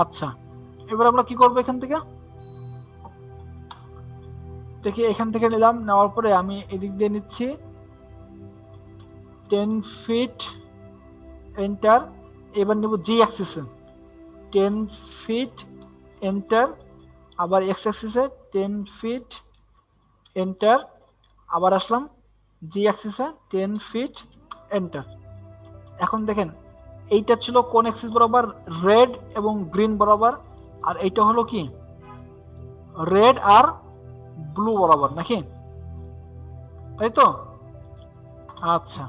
আচ্ছা, এবার আমরা কি করবো, এখান থেকে দেখি, এখান থেকে নিলাম, নেওয়ার পরে আমি এদিক দিয়ে নিচ্ছি 10 ফিট, এন্টার। এবার নেব জি অ্যাক্সিসে 10 ফিট, এন্টার। আবার এক্স অ্যাক্সিসে 10 ফিট, এন্টার। আবার আসলাম জি অ্যাক্সিসে 10 ফিট, এন্টার। এখন দেখেন, এইটা ছিল কোন অ্যাক্সিস বরাবর, রেড এবং গ্রিন বরাবর, আর এইটা হলো কি, রেড আর ব্লু বরাবর, নাকি? তাই তো? আচ্ছা,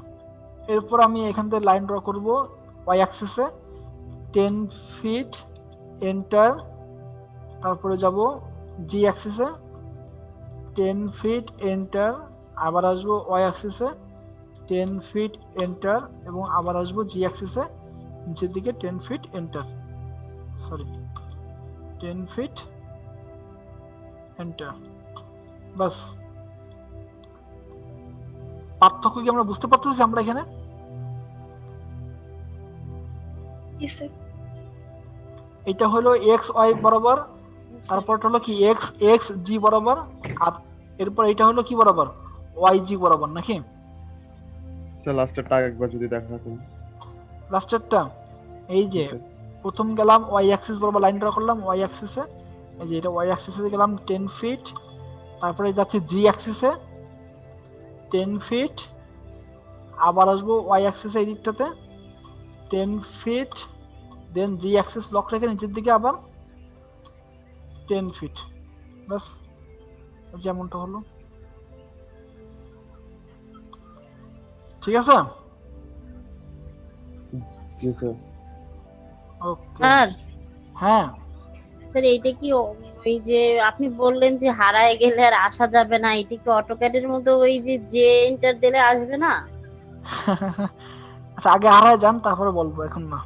এরপর আমি এখান থেকে লাইন ড্র করব ওয়াই অ্যাক্সিসে 10 ফিট, এন্টার। তারপরে যাব জি অ্যাক্সিসে 10 ফিট, এন্টার। আবার আসবো ওয়াই অ্যাক্সিসে 10 ফিট, এন্টার, এবং আবার আসবো জি অ্যাক্সিসে নিচের দিকে 10 feet, enter, sorry 10 feet, enter. বাস, পার্থক্য কি আমরা বুঝতে পারতেছি আমরা এখানে? জি স্যার। এটা হলো এক্স ওয়াই বরাবর, তারপরটা হলো কি এক্স এক্স জি বরাবর, আর এরপর এটা হলো কি বরাবর, ওয়াই জি বরাবর, নাকি? স্যার লাস্টেরটা একবার যদি দেখা রাখুন। লাস্টেরটা এই যে প্রথম গেলাম ওয়াই অ্যাক্সিস বরাবর লাইন ড্র করলাম, ওয়াই অ্যাক্সিসে, এই যে এটা ওয়াই অ্যাক্সিসে গেলাম 10 ফিট, তারপরে যাচ্ছি জি অ্যাক্সিসে 10 ফিট, আবার আসবো ওয়াই অ্যাক্সিসে এই দিকটাতে 10 ফিট, দেন জি অ্যাক্সিস লক রেখে নিচের দিকে আবার 10 ফিট। বাস, যেমনটা হলো, ঠিক আছে? জি স্যার। ওকে, স্যার হ্যাঁ স্যার এইটা কি ওই যে আপনি বললেন যে হারায় গেলে আর আসা যাবে না, এটা কি অটোক্যাডের মধ্যে ওই যে এন্টার দিলে আসবে না? আচ্ছা আগে হারায় যান তারপরে বলবো, এখন না।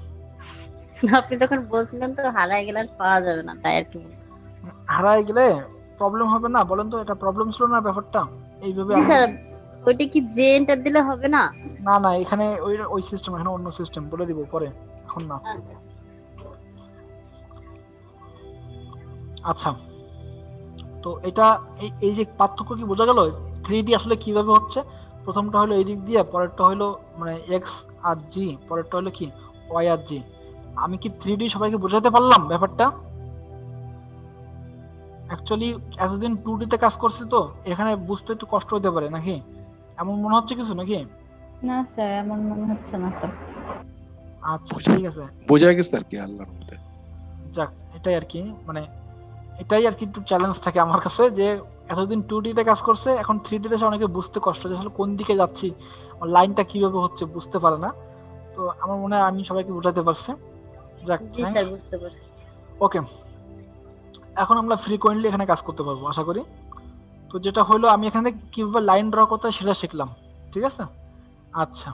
আপনি তখন বলছিলেন তো হারায় গেলে আর পাওয়া যাবে না, তাই আর কি বললাম। হারায় গেলে প্রবলেম হবে না বলেন তো? এটা প্রবলেম ছিল না ব্যাপারটা? এইভাবে জি আমি স্যার, ওইটা কি যে এন্টার দিলে হবে না? না না, এখানে ওই ওই সিস্টেম, এখানে অন্য সিস্টেম, বলে দিব পরে, এখন না। আচ্ছা আচ্ছা, তো এটা এই এই যে পার্থক্য কি বোঝা গেল? 3D আসলে কিভাবে হচ্ছে? প্রথমটা হলো এই দিক দিয়ে, পরেরটা হলো মানে এক্স আর জি, পরেরটা হলো কি ওয়াই আর জি। আমি কি 3D সবাইকে বোঝাতে পারলাম ব্যাপারটা? অ্যাকচুয়ালি এতদিন 2D তে কাজ করছি তো এখানে বুঝতে একটু কষ্ট হতে পারে নাকি? এমন মনে হচ্ছে কিছু নাকি? না স্যার, এমন মনে হচ্ছে না তো। আচ্ছা ঠিক আছে, বোঝা গেছে আর কি আল্লাহর মধ্যে। যাক এটাই আর কি, মানে এটাই আর কি একটু চ্যালেঞ্জ থাকে আমার কাছে, যে এতদিন 2D তে কাজ করছে, এখন 3D তে অনেকে বুঝতে কষ্ট, যে আসলে কোন দিকে যাচ্ছি, লাইনটা কিভাবে হচ্ছে বুঝতে পারে না। তো আমার মনে হয় আমি সবাইকে বোঝাতে পারছি। যাক, জি স্যার, বুঝতে পারছি। ওকে, এখন আমরা ফ্রিকোয়েন্টলি এখানে কাজ করতে পারবো আশা করি। তো যেটা হলো আমি এখানে কিভাবে লাইন ড্র করতে হয় সেটা শিখলাম, ঠিক আছে। আচ্ছা,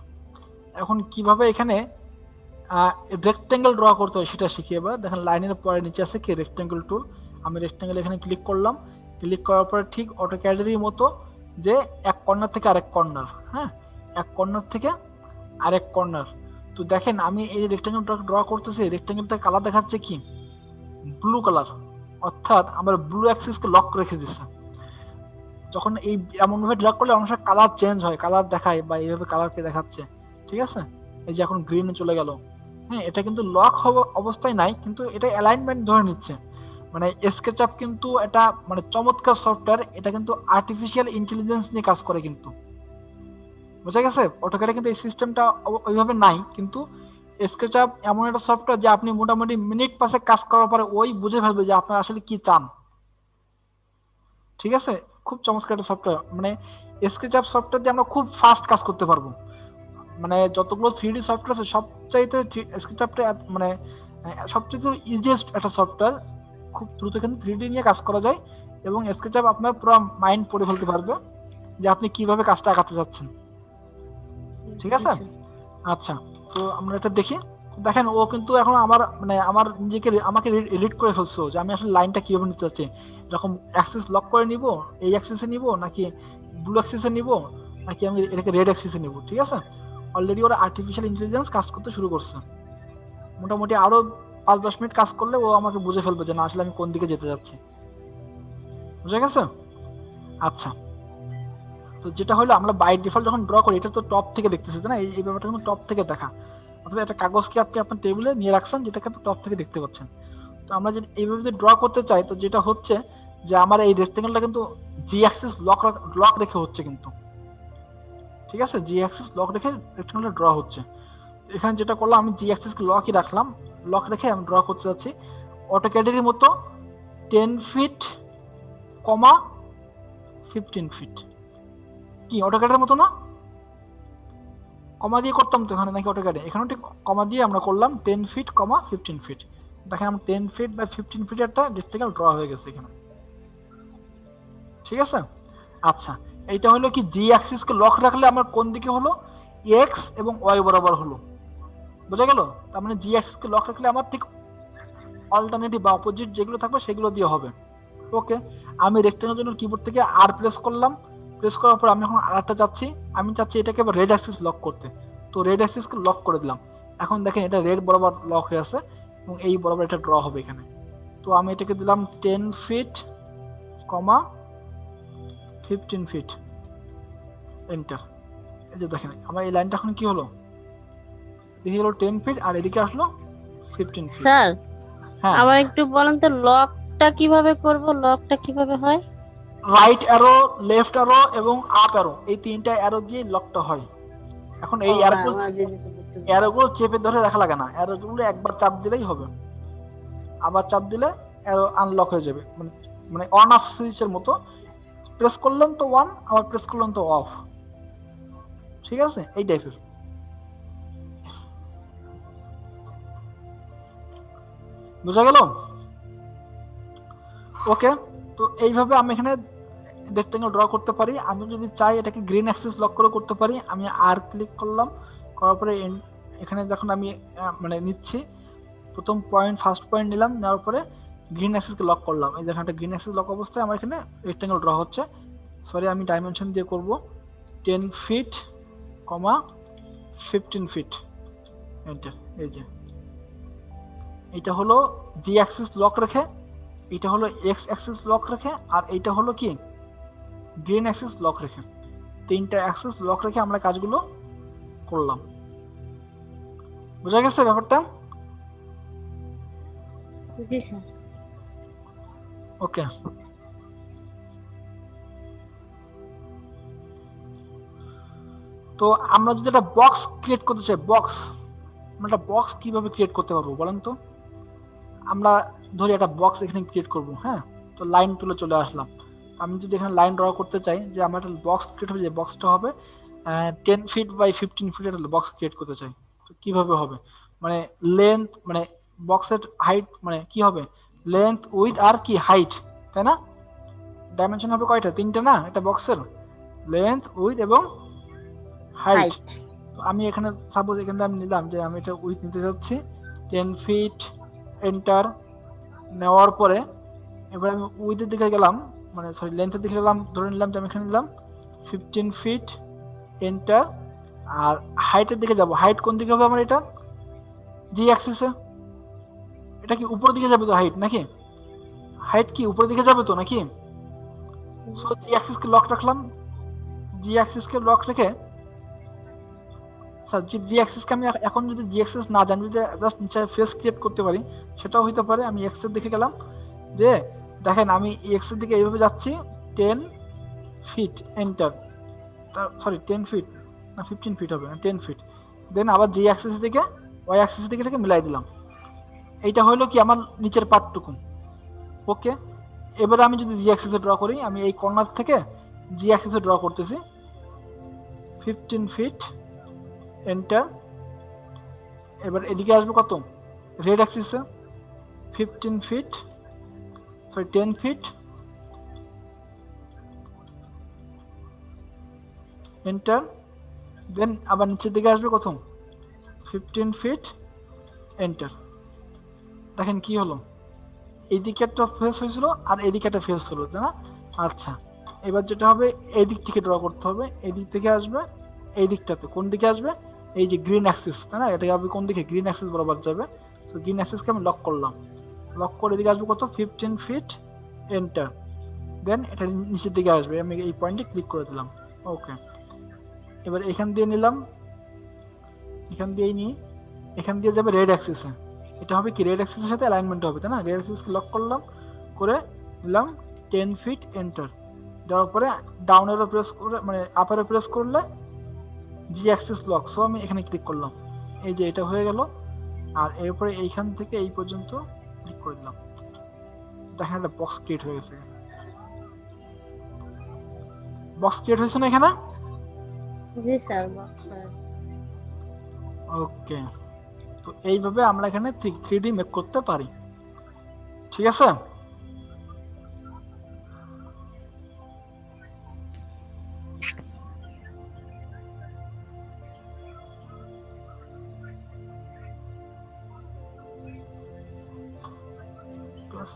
এখন কিভাবে এখানে রেক্টেঙ্গেল ড্র করতে হয় সেটা শিখি। এবার দেখেন লাইনের পরে নিচে আছে কি রেক্টেঙ্গেল টুল, আমি রেক্টেঙ্গেল এখানে ক্লিক করলাম। ক্লিক করার পরে ঠিক অটোক্যাডেরই মতো যে এক কর্নার থেকে আরেক কর্নার, হ্যাঁ, এক কর্নার থেকে আরেক কর্নার। তো দেখেন আমি এই রেক্টেঙ্গেল ড্র করতেছি, রেক্টেঙ্গেলটা কালার দেখাচ্ছে কি ব্লু কালার, অর্থাৎ আমরা ব্লু অ্যাক্সিসকে লক রেখে দিচ্ছি। যখন এই এমন ভাবে ড্র্যাগ করলে অনেক সময় কালার চেঞ্জ হয়, কালার দেখায় বা এইভাবে কালারকে দেখাচ্ছে, ঠিক আছে। এই যে এখন গ্রিনে চলে গেল, হ্যাঁ, এটা কিন্তু লক অবস্থায় নাই, কিন্তু এটা অ্যালাইনমেন্ট ধরে নিচ্ছে। মানে স্কেচআপ কিন্তু এটা মানে চমৎকার সফটওয়্যার, এটা কিন্তু আর্টিফিশিয়াল ইন্টেলিজেন্স নিয়ে কাজ করে কিন্তু, বোঝা গেছে। অটোক্যাডে কিন্তু এই সিস্টেমটা ওইভাবে নাই, কিন্তু স্কেচআপ এমন একটা সফটওয়্যার যে আপনি মোটামুটি মিনিট পাশে কাজ করার পরে ওই বুঝে ফেলবে যে আপনার আসলে কি চান, ঠিক আছে। খুব চমৎকার একটা সফটওয়্যার, মানে স্কেচআপ সফটওয়্যার দিয়ে আমরা খুব ফাস্ট কাজ করতে পারবো। মানে যতগুলো 3D সফটওয়্যার আছে সবচাইতে স্কেচআপটা মানে সবচেয়ে ইজিয়েস্ট একটা সফটওয়্যার, খুব দ্রুত কিন্তু 3D নিয়ে কাজ করা যায়, এবং স্কেচআপ আপনার পুরো মাইন্ড পড়ে ফেলতে পারবে যে আপনি কিভাবে কাজটা আগাতে যাচ্ছেন, ঠিক আছে। আচ্ছা, তো আমরা এটা দেখি। দেখেন ও কিন্তু এখন আমার মানে আমার নিজেকে আমাকে রিড করে ফেলছো যে আমি আসলে লাইনটা কিভাবে নিতে চাচ্ছি, এরকম অ্যাক্সিস লক করে নিব, এই অ্যাক্সিসে নিব নাকি ব্লু অ্যাক্সিসে নিব, নাকি আমি এটাকে রেড অ্যাক্সিসে নিব, ঠিক আছে। অলরেডি ওরা আর্টিফিশিয়াল ইন্টেলিজেন্স কাজ করতে শুরু করছে, মোটামুটি আরো 5-10 মিনিট কাজ করলে ও আমাকে বুঝে ফেলবে যে না আসলে আমি কোন দিকে যেতে যাচ্ছি, বুঝে গেছে। আচ্ছা, তো যেটা হলো আমরা বাই ডিফল্ট যখন ড্র করি এটা তো টপ থেকে দেখতেছি না, এই ব্যাপারটা কিন্তু টপ থেকে দেখা, অর্থাৎ একটা কাগজকে আপনি আপনার টেবিলে নিয়ে রাখছেন যেটাকে আপনি টপ থেকে দেখতে পাচ্ছেন। তো আমরা যদি এইভাবে যদি ড্র করতে চাই, তো যেটা হচ্ছে যে আমার এই রেক্টেঙ্গেলটা কিন্তু জি অ্যাক্সিস লক রেখে হচ্ছে কিন্তু, ঠিক আছে, জি অ্যাক্সিস লক রেখে রেক্টেঙ্গেলটা ড্র হচ্ছে। এখানে যেটা করলাম আমি জি অ্যাক্সিসকে লকই রাখলাম, লক রেখে আমি ড্র করতে যাচ্ছি অটোক্যাডের মতো 10 ফিট, 15 ফিট। কি অটোক্যাডের মতো না? কমা দিয়ে করতাম তো এখানে, নাকি অটোক্যাডে এখানেও ঠিক কমা দিয়ে আমরা করলাম 10 ফিট, 15 ফিট। দেখেন আমার 10 ফিট বা 15 ফিট একটা রেক্টেঙ্গেল ড্র হয়ে গেছে এখানে, ঠিক আছে। আচ্ছা, এইটা হলো কি জি অ্যাক্সিসকে লক রাখলে আমার কোন দিকে হলো, এক্স এবং ওয়াই বরাবর হলো, বোঝা গেল। তার মানে জি অ্যাক্সিসকে লক রাখলে আমার ঠিক অল্টারনেটিভ বা অপোজিট যেগুলো থাকবে সেগুলো দিয়ে হবে। ওকে, আমি রেক্টেঙ্গেলের জন্য কিবোর্ড থেকে আর প্রেস করলাম, প্রেস করার পর আমি এখন আরেকটা যাচ্ছি, আমি চাচ্ছি এটাকে আবার রেড অ্যাক্সিস লক করতে, তো রেড অ্যাক্সিসকে লক করে দিলাম। এখন দেখেন এটা রেড বরাবর লক হয়ে আছে এবং এই বরাবর এটা ড্র হবে এখানে। তো আমি এটাকে দিলাম 10 ফিট, 15 ফিট, এন্টার। এই যে দেখেন আমার এই লাইনটা এখন কি হলো, এদিকে হলো 10 ফিট আর এদিকে আসলো 15 ফিট। স্যার হ্যাঁ, আবার একটু বলেন তো লকটা কিভাবে করব, লকটা কিভাবে হয়? রাইট অ্যারো, লেফট অ্যারো এবং আপ অ্যারো, এই তিনটা অ্যারো দিয়ে লকটা হয়। এখন এই অ্যারোগুলো চেপে ধরে রাখা লাগে না, অ্যারোগুলো একবার চাপ দিলেই হবে, আবার চাপ দিলে অ্যারো আনলক হয়ে যাবে, মানে মানে অন অফ সুইচের মতো, প্রেস করলেন তো অন, আবার প্রেস করলেন তো অফ, ঠিক আছে, এই টাইপের। বোঝা গেল? ওকে, তো এইভাবে আমি এখানে রেক্টেঙ্গেল ড্র করতে পারি। আমি যদি চাই এটাকে গ্রিন অ্যাক্সিস লক করে করতে পারি। আমি আর ক্লিক করলাম, করার পরে এখানে যখন আমি মানে নিচ্ছি, প্রথম পয়েন্ট ফার্স্ট পয়েন্ট নিলাম, নেওয়ার পরে গ্রিন অ্যাক্সিসকে লক করলাম। এই দেখেন একটা গ্রিন অ্যাক্সিস লক অবস্থায় আমার এখানে রেক্টেঙ্গেল ড্র হচ্ছে। সরি, আমি ডাইমেনশন দিয়ে করব 10 ফিট, 15 ফিট, এন্টার। এই যে এটা হলো জি অ্যাক্সিস লক রেখে, এটা হলো এক্স অ্যাক্সিস লক রেখে, আর এইটা হলো কি গ্রিন অ্যাক্সিস লক রেখে। তিনটা অ্যাক্সিস লক রেখে আমরা কাজগুলো করলাম। বুঝা গেছে ব্যাপারটা? জি স্যার। ওকে, তো আমরা যদি একটা বক্স ক্রিয়েট করতে চাই, আমরা একটা বক্স কিভাবে ক্রিয়েট করতে পারবো বলেন তো? আমরা ধরি একটা বক্স এখানে ক্রিয়েট করব, হ্যাঁ, তো লাইন তুলে চলে আসলাম। আমি যদি এখানে লাইন ড্র করতে চাই, যে আমার একটা বক্স ক্রিয়েট হবে, যে বক্সটা হবে 10 ফিট বাই 15 ফিট একটা বক্স ক্রিয়েট করতে চাই, তো কিভাবে হবে? মানে লেন্থ, মানে বক্সের হাইট, মানে কি হবে, লেন্থ, উইথ আর কি হাইট, তাই না? ডাইমেনশন হবে কয়টা? তিনটা না একটা বক্সের, লেন্থ, উইথ এবং হাইট। হাইট। আমি এখানে সাপোজ এখানে আমি নিলাম যে আমি এটা উইথ নিতে যাচ্ছি 10 ফিট, এন্টার। নেওয়ার পরে এবার আমি উইথের দিকে গেলাম, মানে সরি লেন্থের দিকে গেলাম, ধরে নিলাম যে আমি এখানে নিলাম 15 ফিট, এন্টার। আর হাইটের দিকে যাব, হাইট কোন দিকে হবে আমার? এটা জি অ্যাক্সিসে। এটা কি উপরের দিকে যাবে তো হাইট, নাকি? হাইট কি উপরের দিকে যাবে তো নাকি? সো জি অ্যাক্সিসকে লক রাখলাম, জি অ্যাক্সিসকে লক রেখে, স্যার জি অ্যাক্সিসকে আমি এখন যদি জি অ্যাক্সিস না জানি, যদি জাস্ট নিচে ফেস ক্রিয়েট করতে পারি, সেটাও হইতে পারে। আমি এক্স এর দিকে গেলাম, যে দেখেন আমি এক্স এর দিকে এইভাবে যাচ্ছি 10 ফিট, এন্টার। সরি 10 ফিট না 15 ফিট হবে না, 10 ফিট। দেন আবার জি অ্যাক্সিস দিকে ওয়াই অ্যাক্সিস দিকে থেকে মিলাই দিলাম। এইটা হলো কি আমার নিচের পার্টটুকু। ওকে, এবারে আমি যদি জি অ্যাক্সিসে ড্র করি, আমি এই কর্নার থেকে জি অ্যাক্সিসে ড্র করতেছি 15 ফিট, এন্টার। এবার এদিকে আসবে কত? রেড অ্যাক্সিসে 15 feet, sorry 10 feet, enter. Then আবার নিচের দিকে আসবে কত? 15 ফিট, এন্টার। দেখেন কি হলো, এইদিকে একটা ফেস হয়েছিল আর এদিকে একটা ফেস হলো, তাই না? আচ্ছা, এবার যেটা হবে এদিক থেকে ড্র করতে হবে। এদিক থেকে আসবে এই দিকটাতে, কোন দিকে আসবে? এই যে গ্রিন অ্যাক্সিস, তাই না? এটা হবে কোন দিকে? গ্রিন অ্যাক্সিস বরাবর যাবে। তো গ্রিন অ্যাক্সিসকে আমি লক করলাম, লক করে এদিকে আসবে কত? 15 ফিট, এন্টার। দেন এটা নিচের দিকে আসবে, আমি এই পয়েন্টে ক্লিক করে দিলাম। ওকে, এবার এখান দিয়ে নিলাম, এখান দিয়েই নিই, এখান দিয়ে যাবে রেড অ্যাক্সিসে। এটা হবে কি রেড অ্যাক্সিসের সাথে অ্যালাইনমেন্ট হবে, তাই না? রেড অ্যাক্সিসকে লক করলাম, করে নিলাম 10 ফিট, এন্টার। দেওয়ার পরে ডাউন এরো প্রেস করে, মানে আপ এরো প্রেস করলে জি অ্যাক্সিস লক। সো আমি এখানে ক্লিক করলাম, এই যে এটা হয়ে গেল। আর এরপরে এইখান থেকে এই পর্যন্ত ক্লিক করে দিলাম, দেখেন একটা বক্স ক্রিয়েট হয়ে গেছে। বক্স ক্রিয়েট হয়েছে না এখানে? জি স্যার। ওকে, তো এইভাবে আমরা এখানে 3D মেক করতে পারি, ঠিক আছে?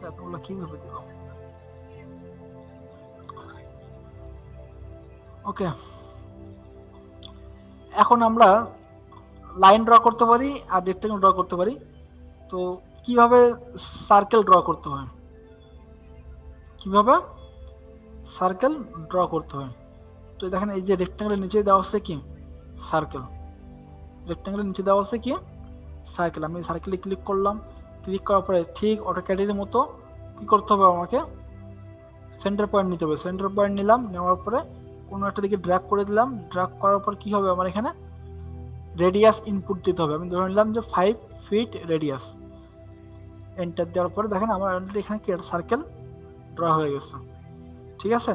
এতগুলো কিভাবে দিল? ওকে, এখন আমরা লাইন ড্র করতে পারি আর রেক্টেঙ্গেল ড্র করতে পারি। তো কিভাবে সার্কেল ড্র করতে হয়, কিভাবে সার্কেল ড্র করতে হয়? তো দেখেন এই যে রেক্টেঙ্গেলের নিচে দেওয়া আছে কি সার্কেল, রেক্টেঙ্গেলের নিচে দেওয়া আছে কি সার্কেল। আমি সার্কেলে ক্লিক করলাম, ক্লিক করার পরে ঠিক অটোক্যাডের মতো কি করতে হবে, আমাকে সেন্টার পয়েন্ট নিতে হবে। সেন্টার পয়েন্ট নিলাম, নেওয়ার পরে কোনো একটা দিকে ড্র্যাগ করে দিলাম। ড্র্যাগ করার পর কি হবে, আমার এখানে রেডিয়াস ইনপুট দিতে হবে। আমি ধরে নিলাম যে 5 ফিট রেডিয়াস। এন্টার দেওয়ার পরে দেখেন আমার এখানে কি সার্কেল ড্র হয়ে গেছে, ঠিক আছে?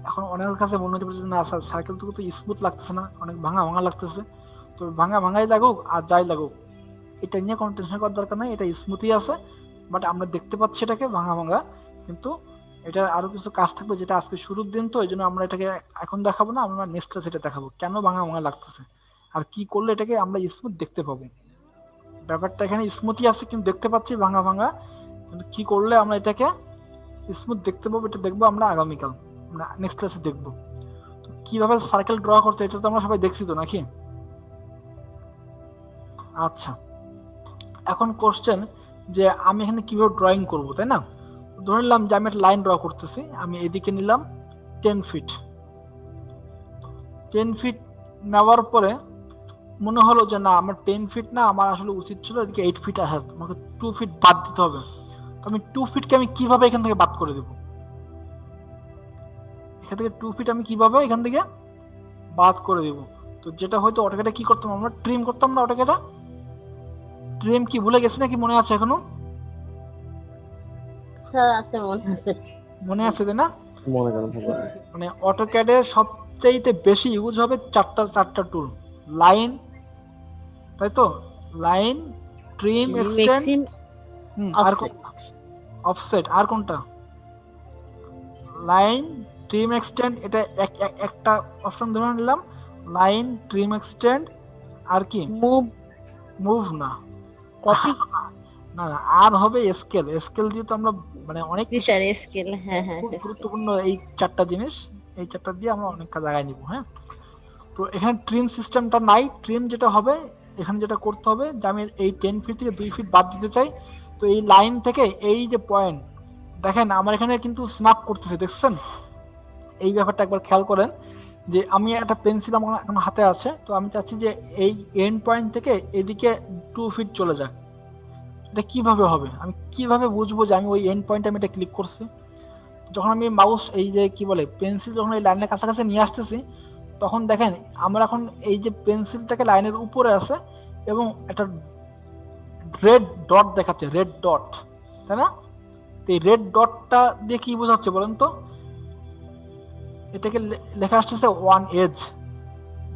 এখন অনেকের কাছে মনে হতে পারে যে না স্যার সার্কেলটুকু তো স্মুথ লাগতেছে না, অনেক ভাঙা ভাঙা লাগতেছে। তো ভাঙা ভাঙাই লাগুক আর যাই লাগুক, এটা নিয়ে কোনো টেনশন করার দরকার নাই, এটা স্মুথই আছে। বাট আমরা দেখতে পাচ্ছি এটাকে ভাঙা ভাঙা, কিন্তু এটা আরো কিছু কাজ থাকবে যেটা আজকে শুরুর দিন, তো এই জন্য আমরা এটাকে এখন দেখাবো না, আমরা নেক্সট ক্লাসে এটা দেখাবো কেন ভাঙা ভাঙা লাগতেছে আর কি করলে এটাকে আমরা স্মুথ দেখতে পাবো। ব্যাপারটা এখানে স্মুথই আছে কিন্তু দেখতে পাচ্ছি ভাঙা ভাঙা, কিন্তু কি করলে আমরা এটাকে স্মুথ দেখতে পাবো এটা দেখবো আমরা আগামীকাল, আমরা নেক্সট ক্লাসে দেখবো। তো কিভাবে সার্কেল ড্র করতে এটা তো আমরা সবাই দেখছি তো নাকি? আচ্ছা, এখন কোশ্চেন যে আমি এখানে কিভাবে ড্রয়িং করব, তাই না? ধরে নিলাম যে আমি একটা লাইন ড্র করতেছি, আমি এদিকে নিলাম 10 ফিট। 10 ফিট নেওয়ার পরে মনে হলো যে না আমার 10 ফিট না, আমার আসলে উচিত ছিল এদিকে 8 ফিট আসার, আমাকে 2 ফিট বাদ দিতে হবে। তো আমি 2 ফিটকে আমি কিভাবে এখান থেকে বাদ করে দেব? এখান থেকে 2 ফিট আমি কিভাবে এখান থেকে বাদ করে দেব? তো যেটা হয়তো অটোক্যাডে কি করতাম, আমরা ট্রিম করতাম না অটোক্যাডে? ট্রিম কি ভুলে গেছি নাকি মনে আছে এখনো? স্যার আছে, মনে আছে। মনে আছে তাই না? মনে করেন থাকবে। মানে অটোক্যাডের সবচেয়ে বেশি ইউজ হবে চারটা টুল, লাইন, তাই তো? লাইন, ট্রিম, এক্সটেন্ড, আর অফসেট, আর কোনটা? লাইন, ট্রিম, এক্সটেন্ড, এটা একটা অপশন ধরে নিলাম, লাইন, ট্রিম, এক্সটেন্ড, আর কি? মুভ না, কপি না না, আর হবে স্কেল। স্কেল দিয়ে তো আমরা মানে অনেক জি স্যার, স্কেল, হ্যাঁ হ্যাঁ, খুব গুরুত্বপূর্ণ এই চারটা জিনিস, এই চারটা দিয়ে আমরা অনেক কাজ আগায় নিব। হ্যাঁ, তো এখানে ট্রিম সিস্টেমটা নাই। ট্রিম যেটা হবে এখানে যেটা করতে হবে যে আমি এই 10 ফিট থেকে 2 ফিট বাদ দিতে চাই। তো এই লাইন থেকে এই যে পয়েন্ট দেখেন আমার এখানে কিন্তু স্ন্যাপ করতেছে, দেখছেন? এই ব্যাপারটা একবার খেয়াল করেন যে আমি একটা পেন্সিল আমার এখন হাতে আছে, তো আমি চাচ্ছি যে এই এন্ড পয়েন্ট থেকে এদিকে 2 ফিট চলে যাক। এটা কিভাবে হবে? আমি কিভাবে বুঝবো যে আমি ওই এন্ড পয়েন্টে আমি এটা ক্লিক করছি? যখন আমি মাউস এই যে কি বলে পেন্সিল যখন এই লাইনের কাছাকাছি নিয়ে আসতেছি, তখন দেখেন আমরা এখন এই যে পেন্সিলটাকে লাইনের উপরে আছে এবং একটা রেড ডট দেখাচ্ছে, রেড ডট, তাই না? এই রেড ডটটা দিয়ে কি বোঝাচ্ছে বলেন তো? এটাকে লেখা আসতেছে ওয়ান এজ।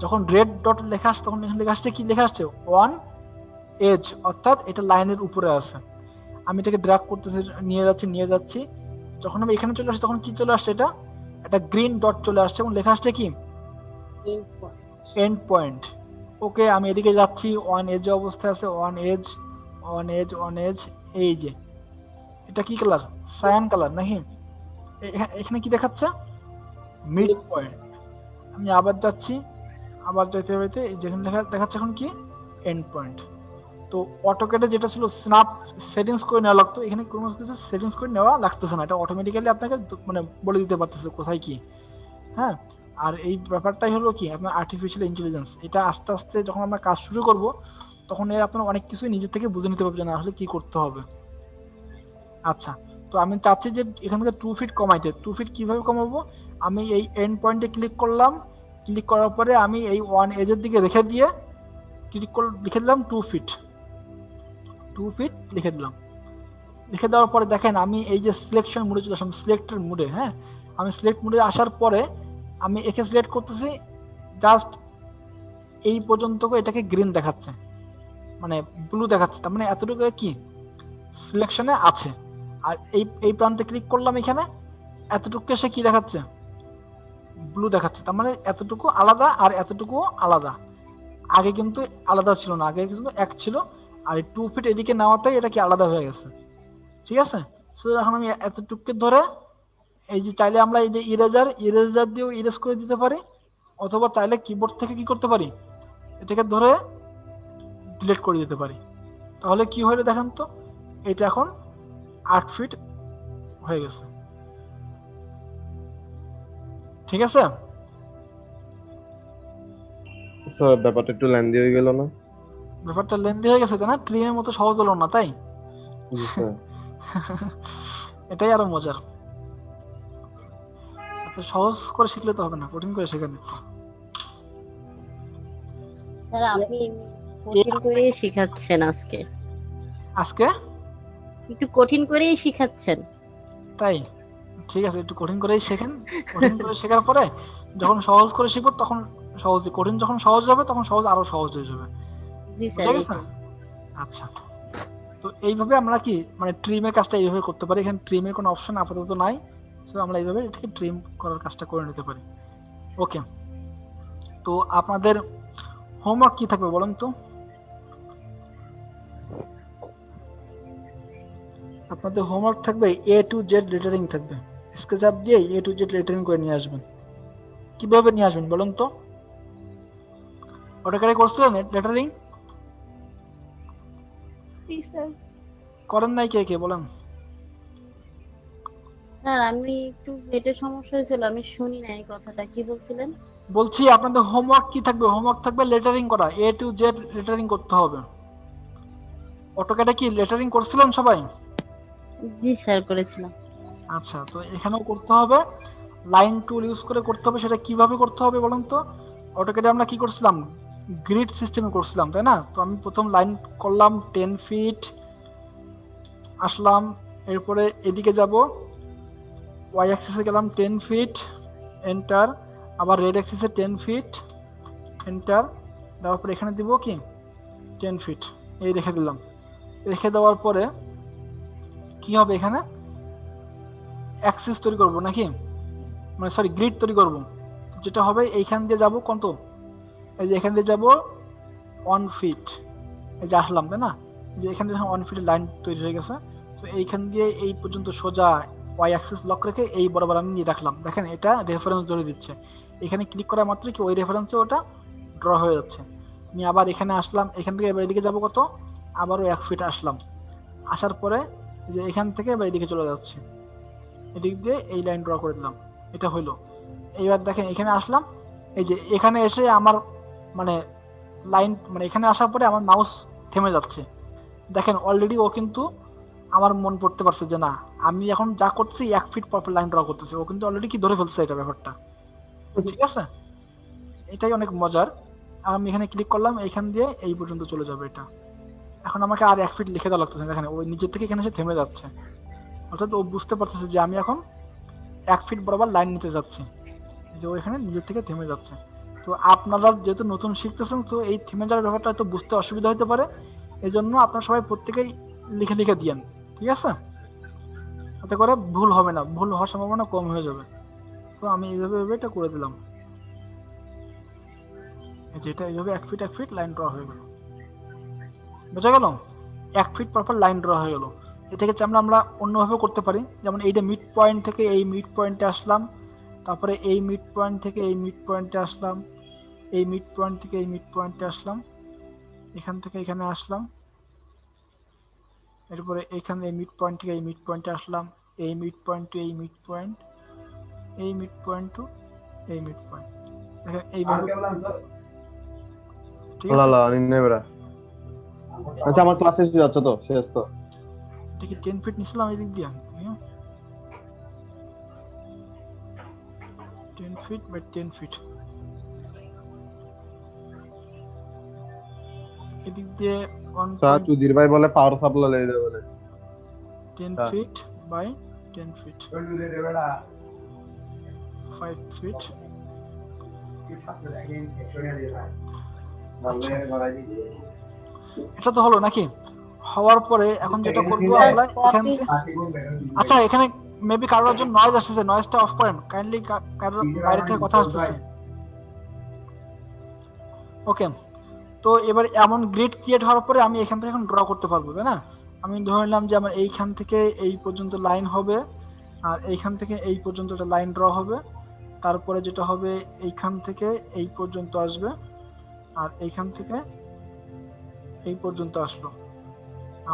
যখন রেড ডট লেখা আসছে তখন এখানে লেখা আসছে কি? লেখা আসছে ওয়ান এজ, অর্থাৎ এটা লাইনের উপরে আছে। আমি এটাকে ড্র্যাগ করতেছি, নিয়ে যাচ্ছি। যখন আমি এখানে চলে আসছি তখন কি চলে আসছে? এটা একটা গ্রিন ডট চলে আসছে এবং লেখা আসছে কি? End point. ওকে, আমি এদিকে যাচ্ছি, ওয়ান এজ অবস্থায় আছে, one edge, one edge, one edge. এই যে এটা কি কালার? সায়ান কালার নাকি? এখানে কি দেখাচ্ছে? Mid point. আমি আবার যাচ্ছি, আবার যেতে যেতে যেখানে দেখাচ্ছে এখন কি? End point. তো অটোক্যাডে যেটা ছিল স্ন্যাপ সেটিংস করে নেওয়া লাগতো, এখানে কোনো কিছু সেটিংস করে নেওয়া লাগতেছে না, এটা অটোমেটিক্যালি আপনাকে মানে বলে দিতে পারতেছে কোথায় কি। হ্যাঁ, আর এই ব্যাপারটাই হলো কি আপনার আর্টিফিশিয়াল ইন্টেলিজেন্স। এটা আস্তে আস্তে যখন আমরা কাজ শুরু করব তখন এর আপনার অনেক কিছুই নিজের থেকে বুঝে নিতে পারবেন আসলে কি করতে হবে। আচ্ছা, তো আমি চাচ্ছি যে এখান থেকে 2 ফিট কমাইতে। 2 ফিট কিভাবে কমাবো? আমি এই এন্ড পয়েন্টে ক্লিক করলাম, ক্লিক করার পরে আমি এই ওয়ান এজের দিকে রেখে দিয়ে লিখে দিলাম 2 ফিট। 2 ফিট লিখে দিলাম। লিখে দেওয়ার পরে দেখেন আমি এই যে সিলেকশন মোডে চলে আসলাম, সিলেক্টের মোডে। হ্যাঁ, আমি সিলেক্ট মোডে আসার পরে আমি একে সিলেক্ট করতেছি, জাস্ট এই পর্যন্ত এটাকে গ্রিন দেখাচ্ছে, মানে ব্লু দেখাচ্ছে, তার মানে এতটুকু কি সিলেকশনে আছে। আর এই প্রান্তে ক্লিক করলাম, এখানে এতটুকু এসে কি দেখাচ্ছে? ব্লু দেখাচ্ছে, তার মানে এতটুকু আলাদা আর এতটুকু আলাদা। আগে কিন্তু আলাদা ছিল না, আগে কিন্তু এক ছিল, আর 2 ফিট এদিকে নেওয়াতেই এটা কি আলাদা হয়ে গেছে। ঠিক আছে, সো এখন আমি এতটুকু ধরে এই যে চাইলে আমরা এই যে ইরেজার দিয়েও ইরেজ করে দিতে পারি, অথবা চাইলে কিবোর্ড থেকে কি করতে পারি? এটাকে ধরে ডিলিট করে দিতে পারি। তাহলে কি হলো দেখেন তো, এটা এখন 8 ফিট হয়ে গেছে। ঠিক আছে, স্যার ব্যাপারটা একটু লেন্দি হয়ে গেল না? ব্যাপারটা লেন্দি হয়ে গেছে তাই না? ট্রেনের মতো সহজ হলো না, তাই? জি স্যার। এটাই আরো মজার। সহজ করে শিখলে তো হবে না, কঠিন করে শেখান। স্যার আপনি কঠিন করেই শেখাচ্ছেন আজকে, একটু কঠিন করেই শেখাচ্ছেন। তাই ঠিক আছে, একটু কঠিন করেই শেখেন। কঠিন করে শেখার পরে যখন সহজ করে শিখবো তখন সহজ, কঠিন যখন সহজ হবে তখন সহজ আরো সহজ হয়ে যাবে। জি স্যার। আচ্ছা, তো এইভাবে আমরা কি মানে ট্রিমের কাজটা এইভাবে করতে পারি। এখানে ট্রিমের কোনো অপশন আপাতত নাই, সো আমরা এইভাবে এটাকে ট্রিম করার কাজটা করে নিতে পারি। ওকে, তো আপনাদের হোমওয়ার্ক কি থাকবে বলুন তো? আপনাদের হোমওয়ার্ক থাকবে এ টু জেড লেটারিং থাকবে, স্কেচ দিয়ে এ টু জেড লেটারিং করে নিয়ে আসবেন। কিভাবে নিয়ে আসবেন বলুন তো? অটোক্যাডে করছিলেন লেটারিং? জি স্যার। করেন নাই কে কে বলেন? স্যার আমি একটু নেটের সমস্যা হয়েছিল, আমি শুনি না এই কথাটা, কি বলছিলেন? বলছি আপনাদের হোমওয়ার্ক কি থাকবে? হোমওয়ার্ক থাকবে লেটারিং করা, এ টু জেড লেটারিং করতে হবে। অটোক্যাডে কি লেটারিং করছিলেন সবাই? জি স্যার, করেছিলাম। আচ্ছা, তো এখানেও করতে হবে, লাইন টুল ইউজ করে করতে হবে। সেটা কিভাবে করতে হবে বলুন তো? অটোক্যাডে আমরা কি করছিলাম, গ্রিড সিস্টেমে করছিলাম, তাই না? তো আমি প্রথম লাইন করলাম 10 ফিট, আসলাম, এরপরে এদিকে যাব, ওয়াই অ্যাক্সিসে গেলাম 10 ফিট, এন্টার, আবার রেড অ্যাক্সিসে 10 ফিট, এন্টার, দেওয়ার পরে এখানে দিব কি 10 ফিট, এই রেখে দিলাম। রেখে দেওয়ার পরে কি হবে, এখানে অ্যাক্সিস তৈরি করব নাকি, মানে সরি গ্রিড তৈরি করব। যেটা হবে এইখান দিয়ে যাব কত, এই যে এখান দিয়ে যাব 1 ফিট, এই যে আসলাম, তাই না? যে এখান দিয়ে 1 ফিটের লাইন তৈরি হয়ে গেছে। তো এইখান দিয়ে এই পর্যন্ত সোজা ওয়াই অ্যাক্সিস লক রেখে এই বরাবর আমি নিয়ে রাখলাম। দেখেন এটা রেফারেন্স ধরে দিচ্ছে, এখানে ক্লিক করা মাত্র কি ওই রেফারেন্সে ওটা ড্র হয়ে যাচ্ছে। আমি আবার এখানে আসলাম, এখান থেকে এবার এদিকে যাবো কত, আবারও 1 ফিট আসলাম, আসার পরে যে এখান থেকে এবার এদিকে চলে যাচ্ছে, এদিক দিয়ে এই লাইন ড্র করে দিলাম, এটা হইলো। এইবার দেখেন এখানে আসলাম, এই যে এখানে এসে আমার মানে লাইন, মানে এখানে আসার পরে আমার মাউস থেমে যাচ্ছে। দেখেন অলরেডি ও কিন্তু আমার মন পড়তে পারছে যে না আমি এখন যা করছি 1 ফিট পর লাইন ড্র করতেছে, ও কিন্তু অলরেডি কি ধরে ফেলছে এটা ব্যাপারটা, ঠিক আছে? এটাই অনেক মজার। আর আমি এখানে ক্লিক করলাম, এখান দিয়ে এই পর্যন্ত চলে যাবে এটা। এখন আমাকে আর 1 ফিট লিখে দেওয়া লাগতেছে, দেখেন ওই নিচের থেকে এখানে এসে থেমে যাচ্ছে, অর্থাৎ ও বুঝতে পারতেছে যে আমি এখন 1 ফিট বরাবর লাইন নিতে যাচ্ছি, যে ও এখানে নিজের থেকে থেমে যাচ্ছে। তো আপনারা যেহেতু নতুন শিখতেছেন, তো এই থেমে যাওয়ার ব্যাপারটা হয়তো বুঝতে অসুবিধা হতে পারে, এই জন্য আপনারা সবাই প্রত্যেকেই লিখে লিখে দিয়েন, ঠিক আছে? তাতে করে ভুল হবে না, ভুল হওয়ার সম্ভাবনা কম হয়ে যাবে। তো আমি এইভাবে এটা করে দিলাম, যেটা এইভাবে 1 ফিট 1 ফিট লাইন ড্র হয়ে গেল, বোঝা গেল? 1 ফিট পরপর লাইন ড্র হয়ে গেল। এটাকে আমরা অন্যভাবে করতে পারি, যেমন এইটা মিড পয়েন্ট থেকে এই মিড পয়েন্টে আসলাম, তারপরে এই মিড পয়েন্ট থেকে এই মিড পয়েন্টে আসলাম, এই মিড পয়েন্ট থেকে এই মিড পয়েন্টে আসলাম, এখান থেকে এখানে আসলাম, এরপরে এইখানে এই মিড পয়েন্ট থেকে এই মিড পয়েন্টে আসলাম, এই মিড পয়েন্ট টু এই মিড পয়েন্ট, এই মিড পয়েন্ট টু এই মিড পয়েন্ট, দেখেন এইভাবে, ঠিক আছে? আচ্ছা আমার ক্লাস শেষ হয়ে যাচ্ছে, তো শেষ তো। এটা কি 10 ফিট নিছিলাম এই দিক দিয়ে, 10 ফিট বাই 10 ফিট, এদিক দিয়ে 1 চুদির ভাই বলে পাওয়ার সাপ্লাই লেগে যাবে বলে 10 ফিট বাই 10 ফিট, 5 ফিট। এটা তো হলো নাকি? হওয়ার পরে এখন যেটা করবো আমরা এখান থেকে, আচ্ছা এখানে মেবি কারোর জন্য নয়েজ আসতেছে, নয়েজটা অফ করেন কাইন্ডলি, কারোর বাইরে থেকে কথা আসতেছে। ওকে, তো এবার এমন গ্রিড ক্রিয়েট হওয়ার পরে আমি এখান থেকে এখন ড্র করতে পারবো, তাই না? আমি ধরে নিলাম যে আমার এইখান থেকে এই পর্যন্ত লাইন হবে, আর এইখান থেকে এই পর্যন্ত একটা লাইন ড্র হবে, তারপরে যেটা হবে এইখান থেকে এই পর্যন্ত আসবে, আর এইখান থেকে এই পর্যন্ত আসলো,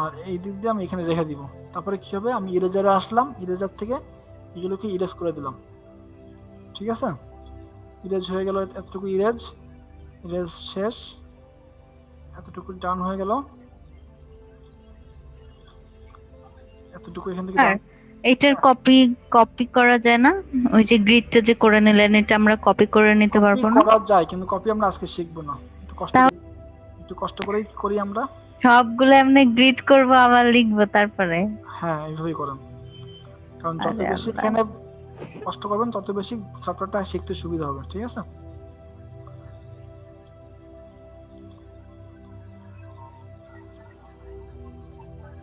আর এই দিক দিয়ে আমি এখানে রেখে দিব। তারপরে কি হবে, আমি ইরেজারে আসলাম, ইরেজার থেকে এগুলোকে ইরেজ করে দিলাম, ঠিক আছে? ইরেজ হয়ে গেল, এতটুকু ইরেজ, ইরেজ শেষ, এতটুকু ডান হয়ে গেল, এতটুকু এখান থেকে down। এটার কপি কপি করা যায় না? ওই যে গ্রিডটা যে করে নিলেন, এটা আমরা কপি করে নিতে Copy পারবো না? করা যায়, কিন্তু কপি আমরা আজকে শিখবো না, একটু কষ্ট করেই করি আমরা। সবগুলো এমনি গ্রিড করব আবার লিখবো তারপরে? হ্যাঁ এইভাবেই করেন, কারণ যত আরে বেশি আল্লাহ। এখানে কষ্ট করবেন তত বেশি সফটওয়্যারটা শিখতে সুবিধা হবে, ঠিক আছে?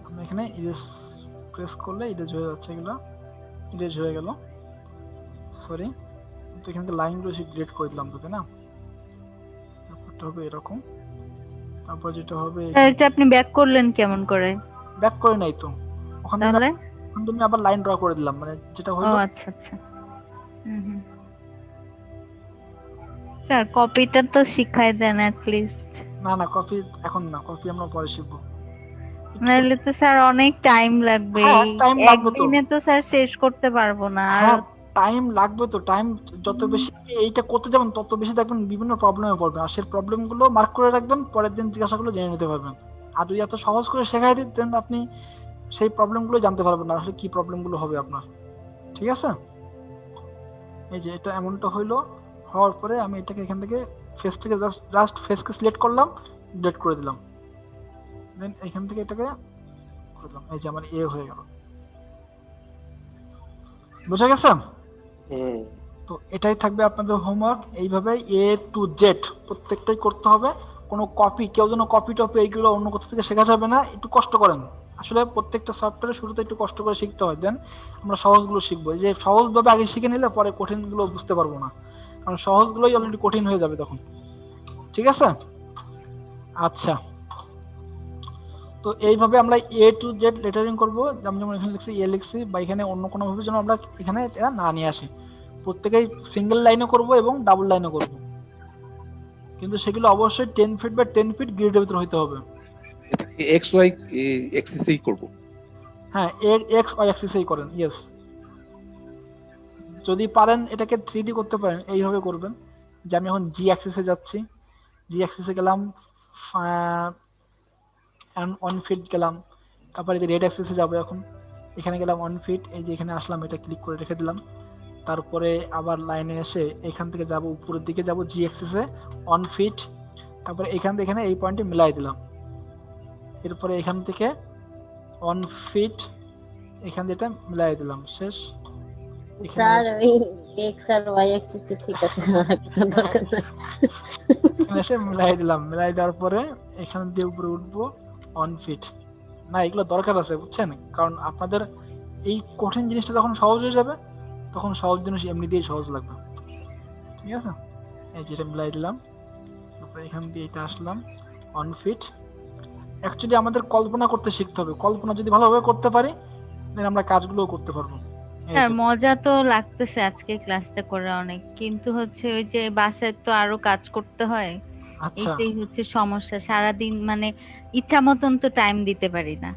আমি এখানে ইরেজ প্রেস করলে ইরেজ হয়ে যাচ্ছে, এগুলো ইরেজ হয়ে গেল। সরি, তো এখানে লাইনগুলো ডিলিট করে দিলাম তো, তাই না? ব্যাপারটা হবে এরকম। তারপর যেটা হবে, স্যার এটা আপনি ব্যাক করলেন কেমন করে? ব্যাক করে নাই তো, ওখানে তাহলে আমি আবার লাইন ড্র করে দিলাম, মানে যেটা ও হলো। আচ্ছা আচ্ছা। হুম। স্যার কপিটা তো শিখাই দেন অ্যাট লিস্ট। না কপি এখন না, কপি আমরা পরে শিখবো। নাহলে তো স্যার অনেক টাইম লাগবে, হ্যাঁ, টাইম লাগবে তো। একদিনে তো স্যার শেষ করতে পারবো না। আর হ্যাঁ, টাইম লাগবে তো। টাইম যত বেশি এইটা করতে যাবেন তত বেশি দেখবেন বিভিন্ন প্রবলেমে পড়বেন, আর সেই প্রবলেমগুলো মার্ক করে রাখবেন, পরের দিন জিজ্ঞাসা করলে জেনে নিতে পারবেন। আর যদি এত সহজ করে শেখাই দিতেন আপনি সেই প্রবলেমগুলো জানতে পারবেন না আসলে কি প্রবলেমগুলো হবে আপনার। ঠিক আছে, এই যে এটা এমনটা হইলো। হওয়ার পরে আমি এটাকে এখান থেকে ফেস থেকে জাস্ট ফেসকে সিলেক্ট করলাম, ডিলিট করে দিলাম, দেন এখান থেকে এটাকে করে দিলাম। এই যে আমার এ হয়ে গেল। বুঝা গেছে? তো এটাই থাকবে আপনাদের হোমওয়ার্ক। এইভাবে এ টু জেড প্রত্যেকটাই করতে হবে। কোনো কপি, কেউ যেন কপি টপি এইগুলো অন্য কোথা থেকে শেখা যাবে না। একটু কষ্ট করেন, আসলে প্রত্যেকটা সফটওয়্যারে শুরুতে একটু কষ্ট করে শিখতে হয়, দেন আমরা সহজগুলো শিখবো। এই যে সহজভাবে আগে শিখে নিলে পরে কঠিনগুলো বুঝতে পারবো না, কারণ সহজগুলোই অলরেডি কঠিন হয়ে যাবে তখন। ঠিক আছে, আচ্ছা। তো এইভাবে আমরা এ টু জেড লেটারিং করবো। যেমন এখানে লিখছি এ লিখছি, বা এখানে অন্য কোনো ভাবে যেন আমরা এখানে এটা না নিয়ে আসি। প্রত্যেকেই সিঙ্গেল লাইনে করব এবং ডাবল লাইনে করব, কিন্তু সেগুলো অবশ্যই 10 ফিট বাই 10 ফিট গ্রিডের ভিতরে হতে হবে। এটা এক্স ওয়াই এক্সিসেই করব। হ্যাঁ, এক্স ওয়াই অ্যাক্সিসেই করেন, ইয়েস। যদি পারেন এটাকে 3D করতে পারেন, এইভাবে করবেন যে আমি এখন জি অ্যাক্সিসে যাচ্ছি, জি অ্যাক্সিসে গেলাম, 1 ফিট গেলাম, তারপরে যে রেড অ্যাক্সিসে যাবো এখন, এখানে গেলাম 1 ফিট, এই যে এখানে আসলাম, এটা ক্লিক করে রেখে দিলাম। তারপরে আবার লাইনে এসে এখান থেকে যাব উপরের দিকে, যাব জি অ্যাক্সিসে 1 ফিট, তারপরে এখান থেকে এখানে এই পয়েন্টে মিলাই দিলাম। এরপরে এখান থেকে 1 ফিট এখান থেকে মিলাই দিলাম, শেষ। স্যার ওই এক্স আর ওয়াই অ্যাক্সিস ঠিক আছে, দরকার নাই। এখানে এসে মিলাই দিলাম, মিলাই দেওয়ার পরে এখান দিয়ে উপরে উঠবো 1 ফিট। না, এগুলো দরকার আছে, বুঝছেন? কারণ আপনাদের এই কঠিন জিনিসটা যখন সহজ হয়ে যাবে তখন সহজ জিনিস এমনি দিয়েই সহজ লাগবে। ঠিক আছে, এই যেটা মিলাই দিলাম, তারপরে এখান দিয়ে এটা আসলাম 1 ফিট। অ্যাকচুয়ালি আমাদের কল্পনা করতে শিখতে হবে, কল্পনা যদি ভালোভাবে করতে পারি দেন আমরা কাজগুলোও করতে পারবো। এই স্যার যে, মজা তো লাগতেছে আজকে ক্লাসটা করে অনেক, কিন্তু হচ্ছে ওই যে বাসায় তো আরো কাজ করতে হয়, আচ্ছা, এটাই হচ্ছে সমস্যা। সারাদিন মানে ইচ্ছা মতন তো টাইম দিতে পারি না,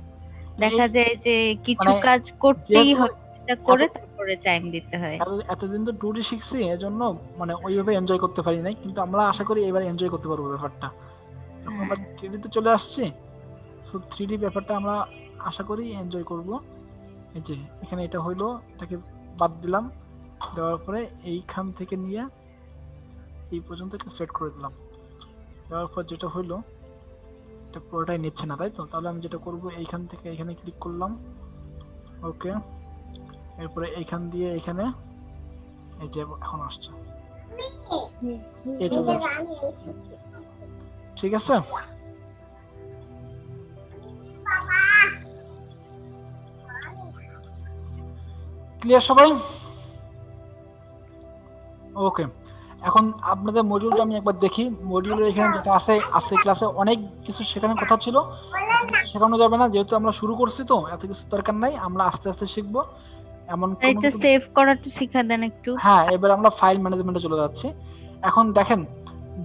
দেখা এই যায় যে কিছু মানে কাজ করতেই যেহেতু হয়, এটা করে তারপরে টাইম দিতে হয়। এতদিন তো ট্যুরে শিখছি, এজন্য মানে ওইভাবে এনজয় করতে পারি নাই, কিন্তু আমরা আশা করি এবার এনজয় করতে পারবো ব্যাপারটা। এখন আমরা 3D তে চলে আসছি, সো 3D ব্যাপারটা আমরা আশা করি এনজয় করব। এই যে এখানে এটা হইলো, এটাকে বাদ দিলাম, দেওয়ার পরে এইখান থেকে নিয়ে এই পর্যন্ত সেট করে দিলাম। দেওয়ার পর যেটা হইলো, এটা পুরোটাই নিচ্ছে না, তাই তো? তাহলে আমি যেটা করব, এইখান থেকে এখানে ক্লিক করলাম, ওকে। এরপরে এইখান দিয়ে এখানে, এই যে এখন আসছে, এই চলে আসছে। ঠিক আছে, ক্লিয়ার সবাই? ওকে, এখন আপনাদের মডিউলটা আমি একবার দেখি। মডিউলের এখানে যেটা আছে, আজকে ক্লাসে অনেক কিছু শেখানোর কথা ছিল, শেখানো যাবে না যেহেতু আমরা শুরু করছি, তো এত কিছু দরকার নাই, আমরা আস্তে আস্তে শিখবো। এমন আর এটা সেভ করাটা শিখা দেন একটু। হ্যাঁ, এবার আমরা ফাইল ম্যানেজমেন্টে চলে যাচ্ছি। এখন দেখেন,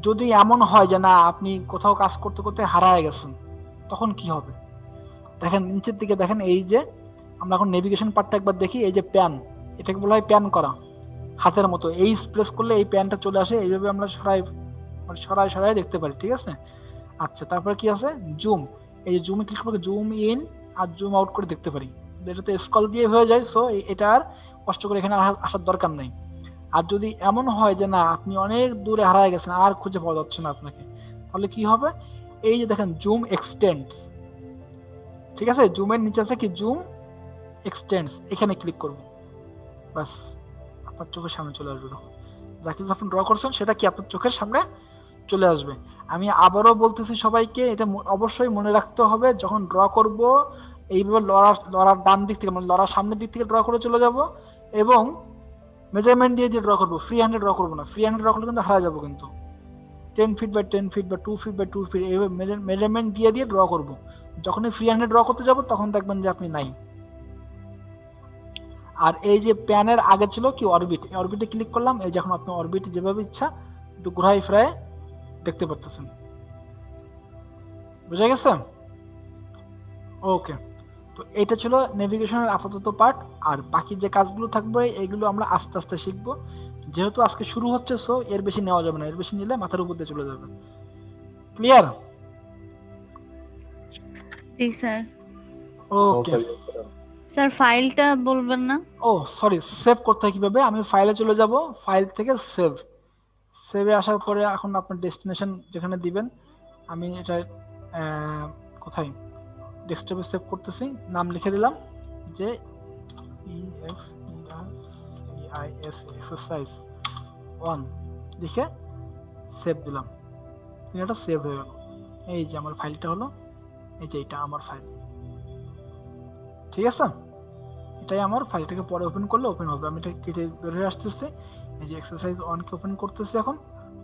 যদি এমন হয় যে না আপনি কোথাও কাজ করতে করতে হারায় গেছেন, তখন কি হবে? দেখেন নিচের দিকে, দেখেন এই যে আমরা এখন নেভিগেশন পার্টটা একবার দেখি। এই যে প্যান, এটাকে বলা হয় প্যান করা, হাতের মতো এই প্রেস করলে এই প্যানটা চলে আসে, এইভাবে আমরা সরাই সরাই দেখতে পারি। ঠিক আছে, আচ্ছা। তারপরে কি আছে? জুম। এই যে জুমে ক্লিক করে জুম ইন আর জুম আউট করে দেখতে পারি। এটা তো স্ক্রল দিয়ে হয়ে যায়, সো এটা আর কষ্ট করে এখানে আসার দরকার নেই। আর যদি এমন হয় যে না আপনি অনেক দূরে হারায় গেছেন, আর খুঁজে পাওয়া যাচ্ছে না আপনাকে, তাহলে কি হবে? এই যে দেখেন জুম এক্সটেন্ডস, ঠিক আছে, জুমের নিচে আছে কি জুম এক্সটেন্ডস, এখানে ক্লিক করব, বাস আপনার চোখের সামনে চলে আসবে। যা কিছু আপনি ড্র করছেন সেটা কি আপনার চোখের সামনে চলে আসবে। আমি আবারও বলতেছি সবাইকে, এটা অবশ্যই মনে রাখতে হবে, যখন ড্র করব এইভাবে লড়ার ডান দিক থেকে, মানে লড়ার সামনের দিক থেকে ড্র করে চলে যাব, এবং মেজারমেন্ট দিয়ে ড্র করবো, ফ্রি হ্যান্ডে ড্র করবো না। ফ্রি হ্যান্ডে ড্র করলে কিন্তু হারা যাবো কিন্তু। 10 ফিট বাই 10 ফিট বা 2 ফিট বাই 2 ফিট এইভাবে মেজারমেন্ট দিয়ে ড্র করবো। যখনই ফ্রি হ্যান্ডে ড্র করতে যাবো তখন দেখবেন যে আপনি নাই। আর এই যে প্যানের আগে ছিল কি অরবিট, এই অরবিটে ক্লিক করলাম, এই যে এখন আপনি অরবিট যেভাবে ইচ্ছা একটু ঘুরাই ফিরায় দেখতে পারতেছেন। বুঝা গেছে? ওকে, তো এটা ছিল নেভিগেশনের আপাতত পার্ট। আর বাকি যে কাজগুলো থাকবে এগুলো আমরা আস্তে আস্তে শিখবো, যেহেতু আজকে শুরু হচ্ছে, সো এর বেশি নেওয়া যাবে না, এর বেশি নিলে মাথার উপর দিয়ে চলে যাবে। ক্লিয়ার? জি স্যার। ওকে, স্যার ফাইলটা বলবেন না? ও সরি, সেভ করতে হয় কিভাবে? আমি ফাইলে চলে যাব, ফাইল থেকে সেভ, সেভে আসার পরে এখন আপনার ডেস্টিনেশন যেখানে দিবেন, আমি এটা কোথায় ডেস্কটপে সেভ করতেছি, নাম লিখে দিলাম যে এক্সারসাইজ 1 লিখে সেভ দিলাম। এটা সেভ হয়ে গেল। এই যে আমার ফাইলটা হলো, এই যে এটা আমার ফাইল। ঠিক আছে, এটাই আমার ফাইলটাকে পরে ওপেন করলে ওপেন হবে। আমি এটা কেটে বের হয়ে আসতেছি, এই যে এক্সারসাইজ 1 কে ওপেন করতেছি, এখন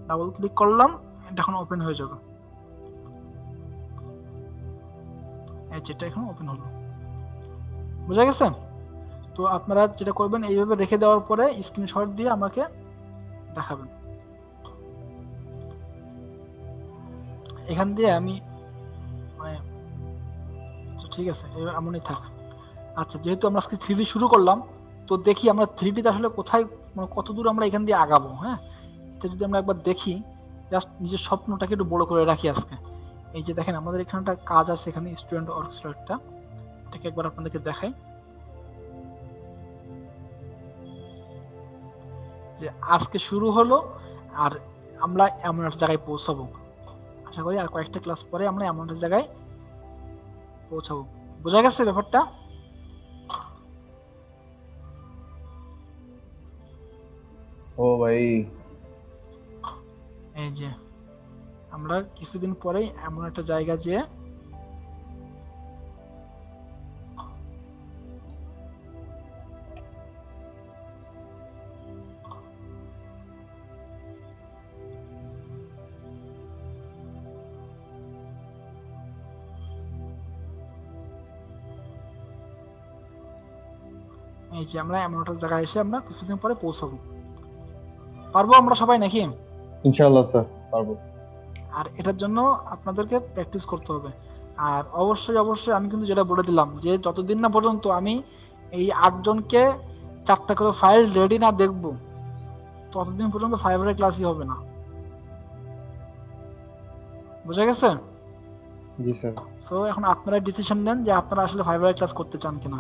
ডাবল ক্লিক করলাম, এটা এখন ওপেন হয়ে যাবে। এই যেটা এখন ওপেন হলো। বুঝা গেছে? তো আপনারা যেটা করবেন, এইভাবে রেখে দেওয়ার পরে স্ক্রিনশট দিয়ে আমাকে দেখাবেন। এখান দিয়ে আমি মানে ঠিক আছে, এমনই থাক। আচ্ছা, যেহেতু আমরা আজকে 3D শুরু করলাম, তো দেখি আমরা 3D তে আসলে কোথায় মানে কত দূর আমরা এখান দিয়ে আগাবো। হ্যাঁ, এটা যদি আমরা একবার দেখি, জাস্ট নিজের স্বপ্নটাকে একটু বড় করে রাখি আজকে। এই যে দেখেন আমাদের এখানে একটা কাজ আছে, এখানে স্টুডেন্ট অর্কেস্ট্রাটা, এটাকে একবার আপনাদেরকে দেখাই যে আজকে শুরু হলো আর আমরা এমন একটা জায়গায় পৌঁছাবো। আশা করি আর কয়েকটা ক্লাস পরে আমরা এমন একটা জায়গায় পৌঁছাবো। বোঝা গেছে ব্যাপারটা? ও ভাই, এই যে আমরা কিছুদিন পরেই এমন একটা জায়গা যেয়ে এই যে আমরা এমন একটা জায়গায় এসে আমরা কিছুদিন পরে পৌঁছাবো। পারবো আমরা সবাই নাকি? ইনশাআল্লাহ স্যার পারবো। আর এটার জন্য আপনাদেরকে প্র্যাকটিস করতে হবে। আর অবশ্যই অবশ্যই আমি কিন্তু যেটা বলে দিলাম যে যতদিন না পর্যন্ত আমি এই 8 জনকে 4টা করে ফাইল রেডি না দেখবো, ততদিন পর্যন্ত ফাইবারের ক্লাসই হবে না। বুঝা গেছে? জি স্যার। সো এখন আপনারা ডিসিশন নেন যে আপনারা আসলে ফাইবারের ক্লাস করতে চান কিনা।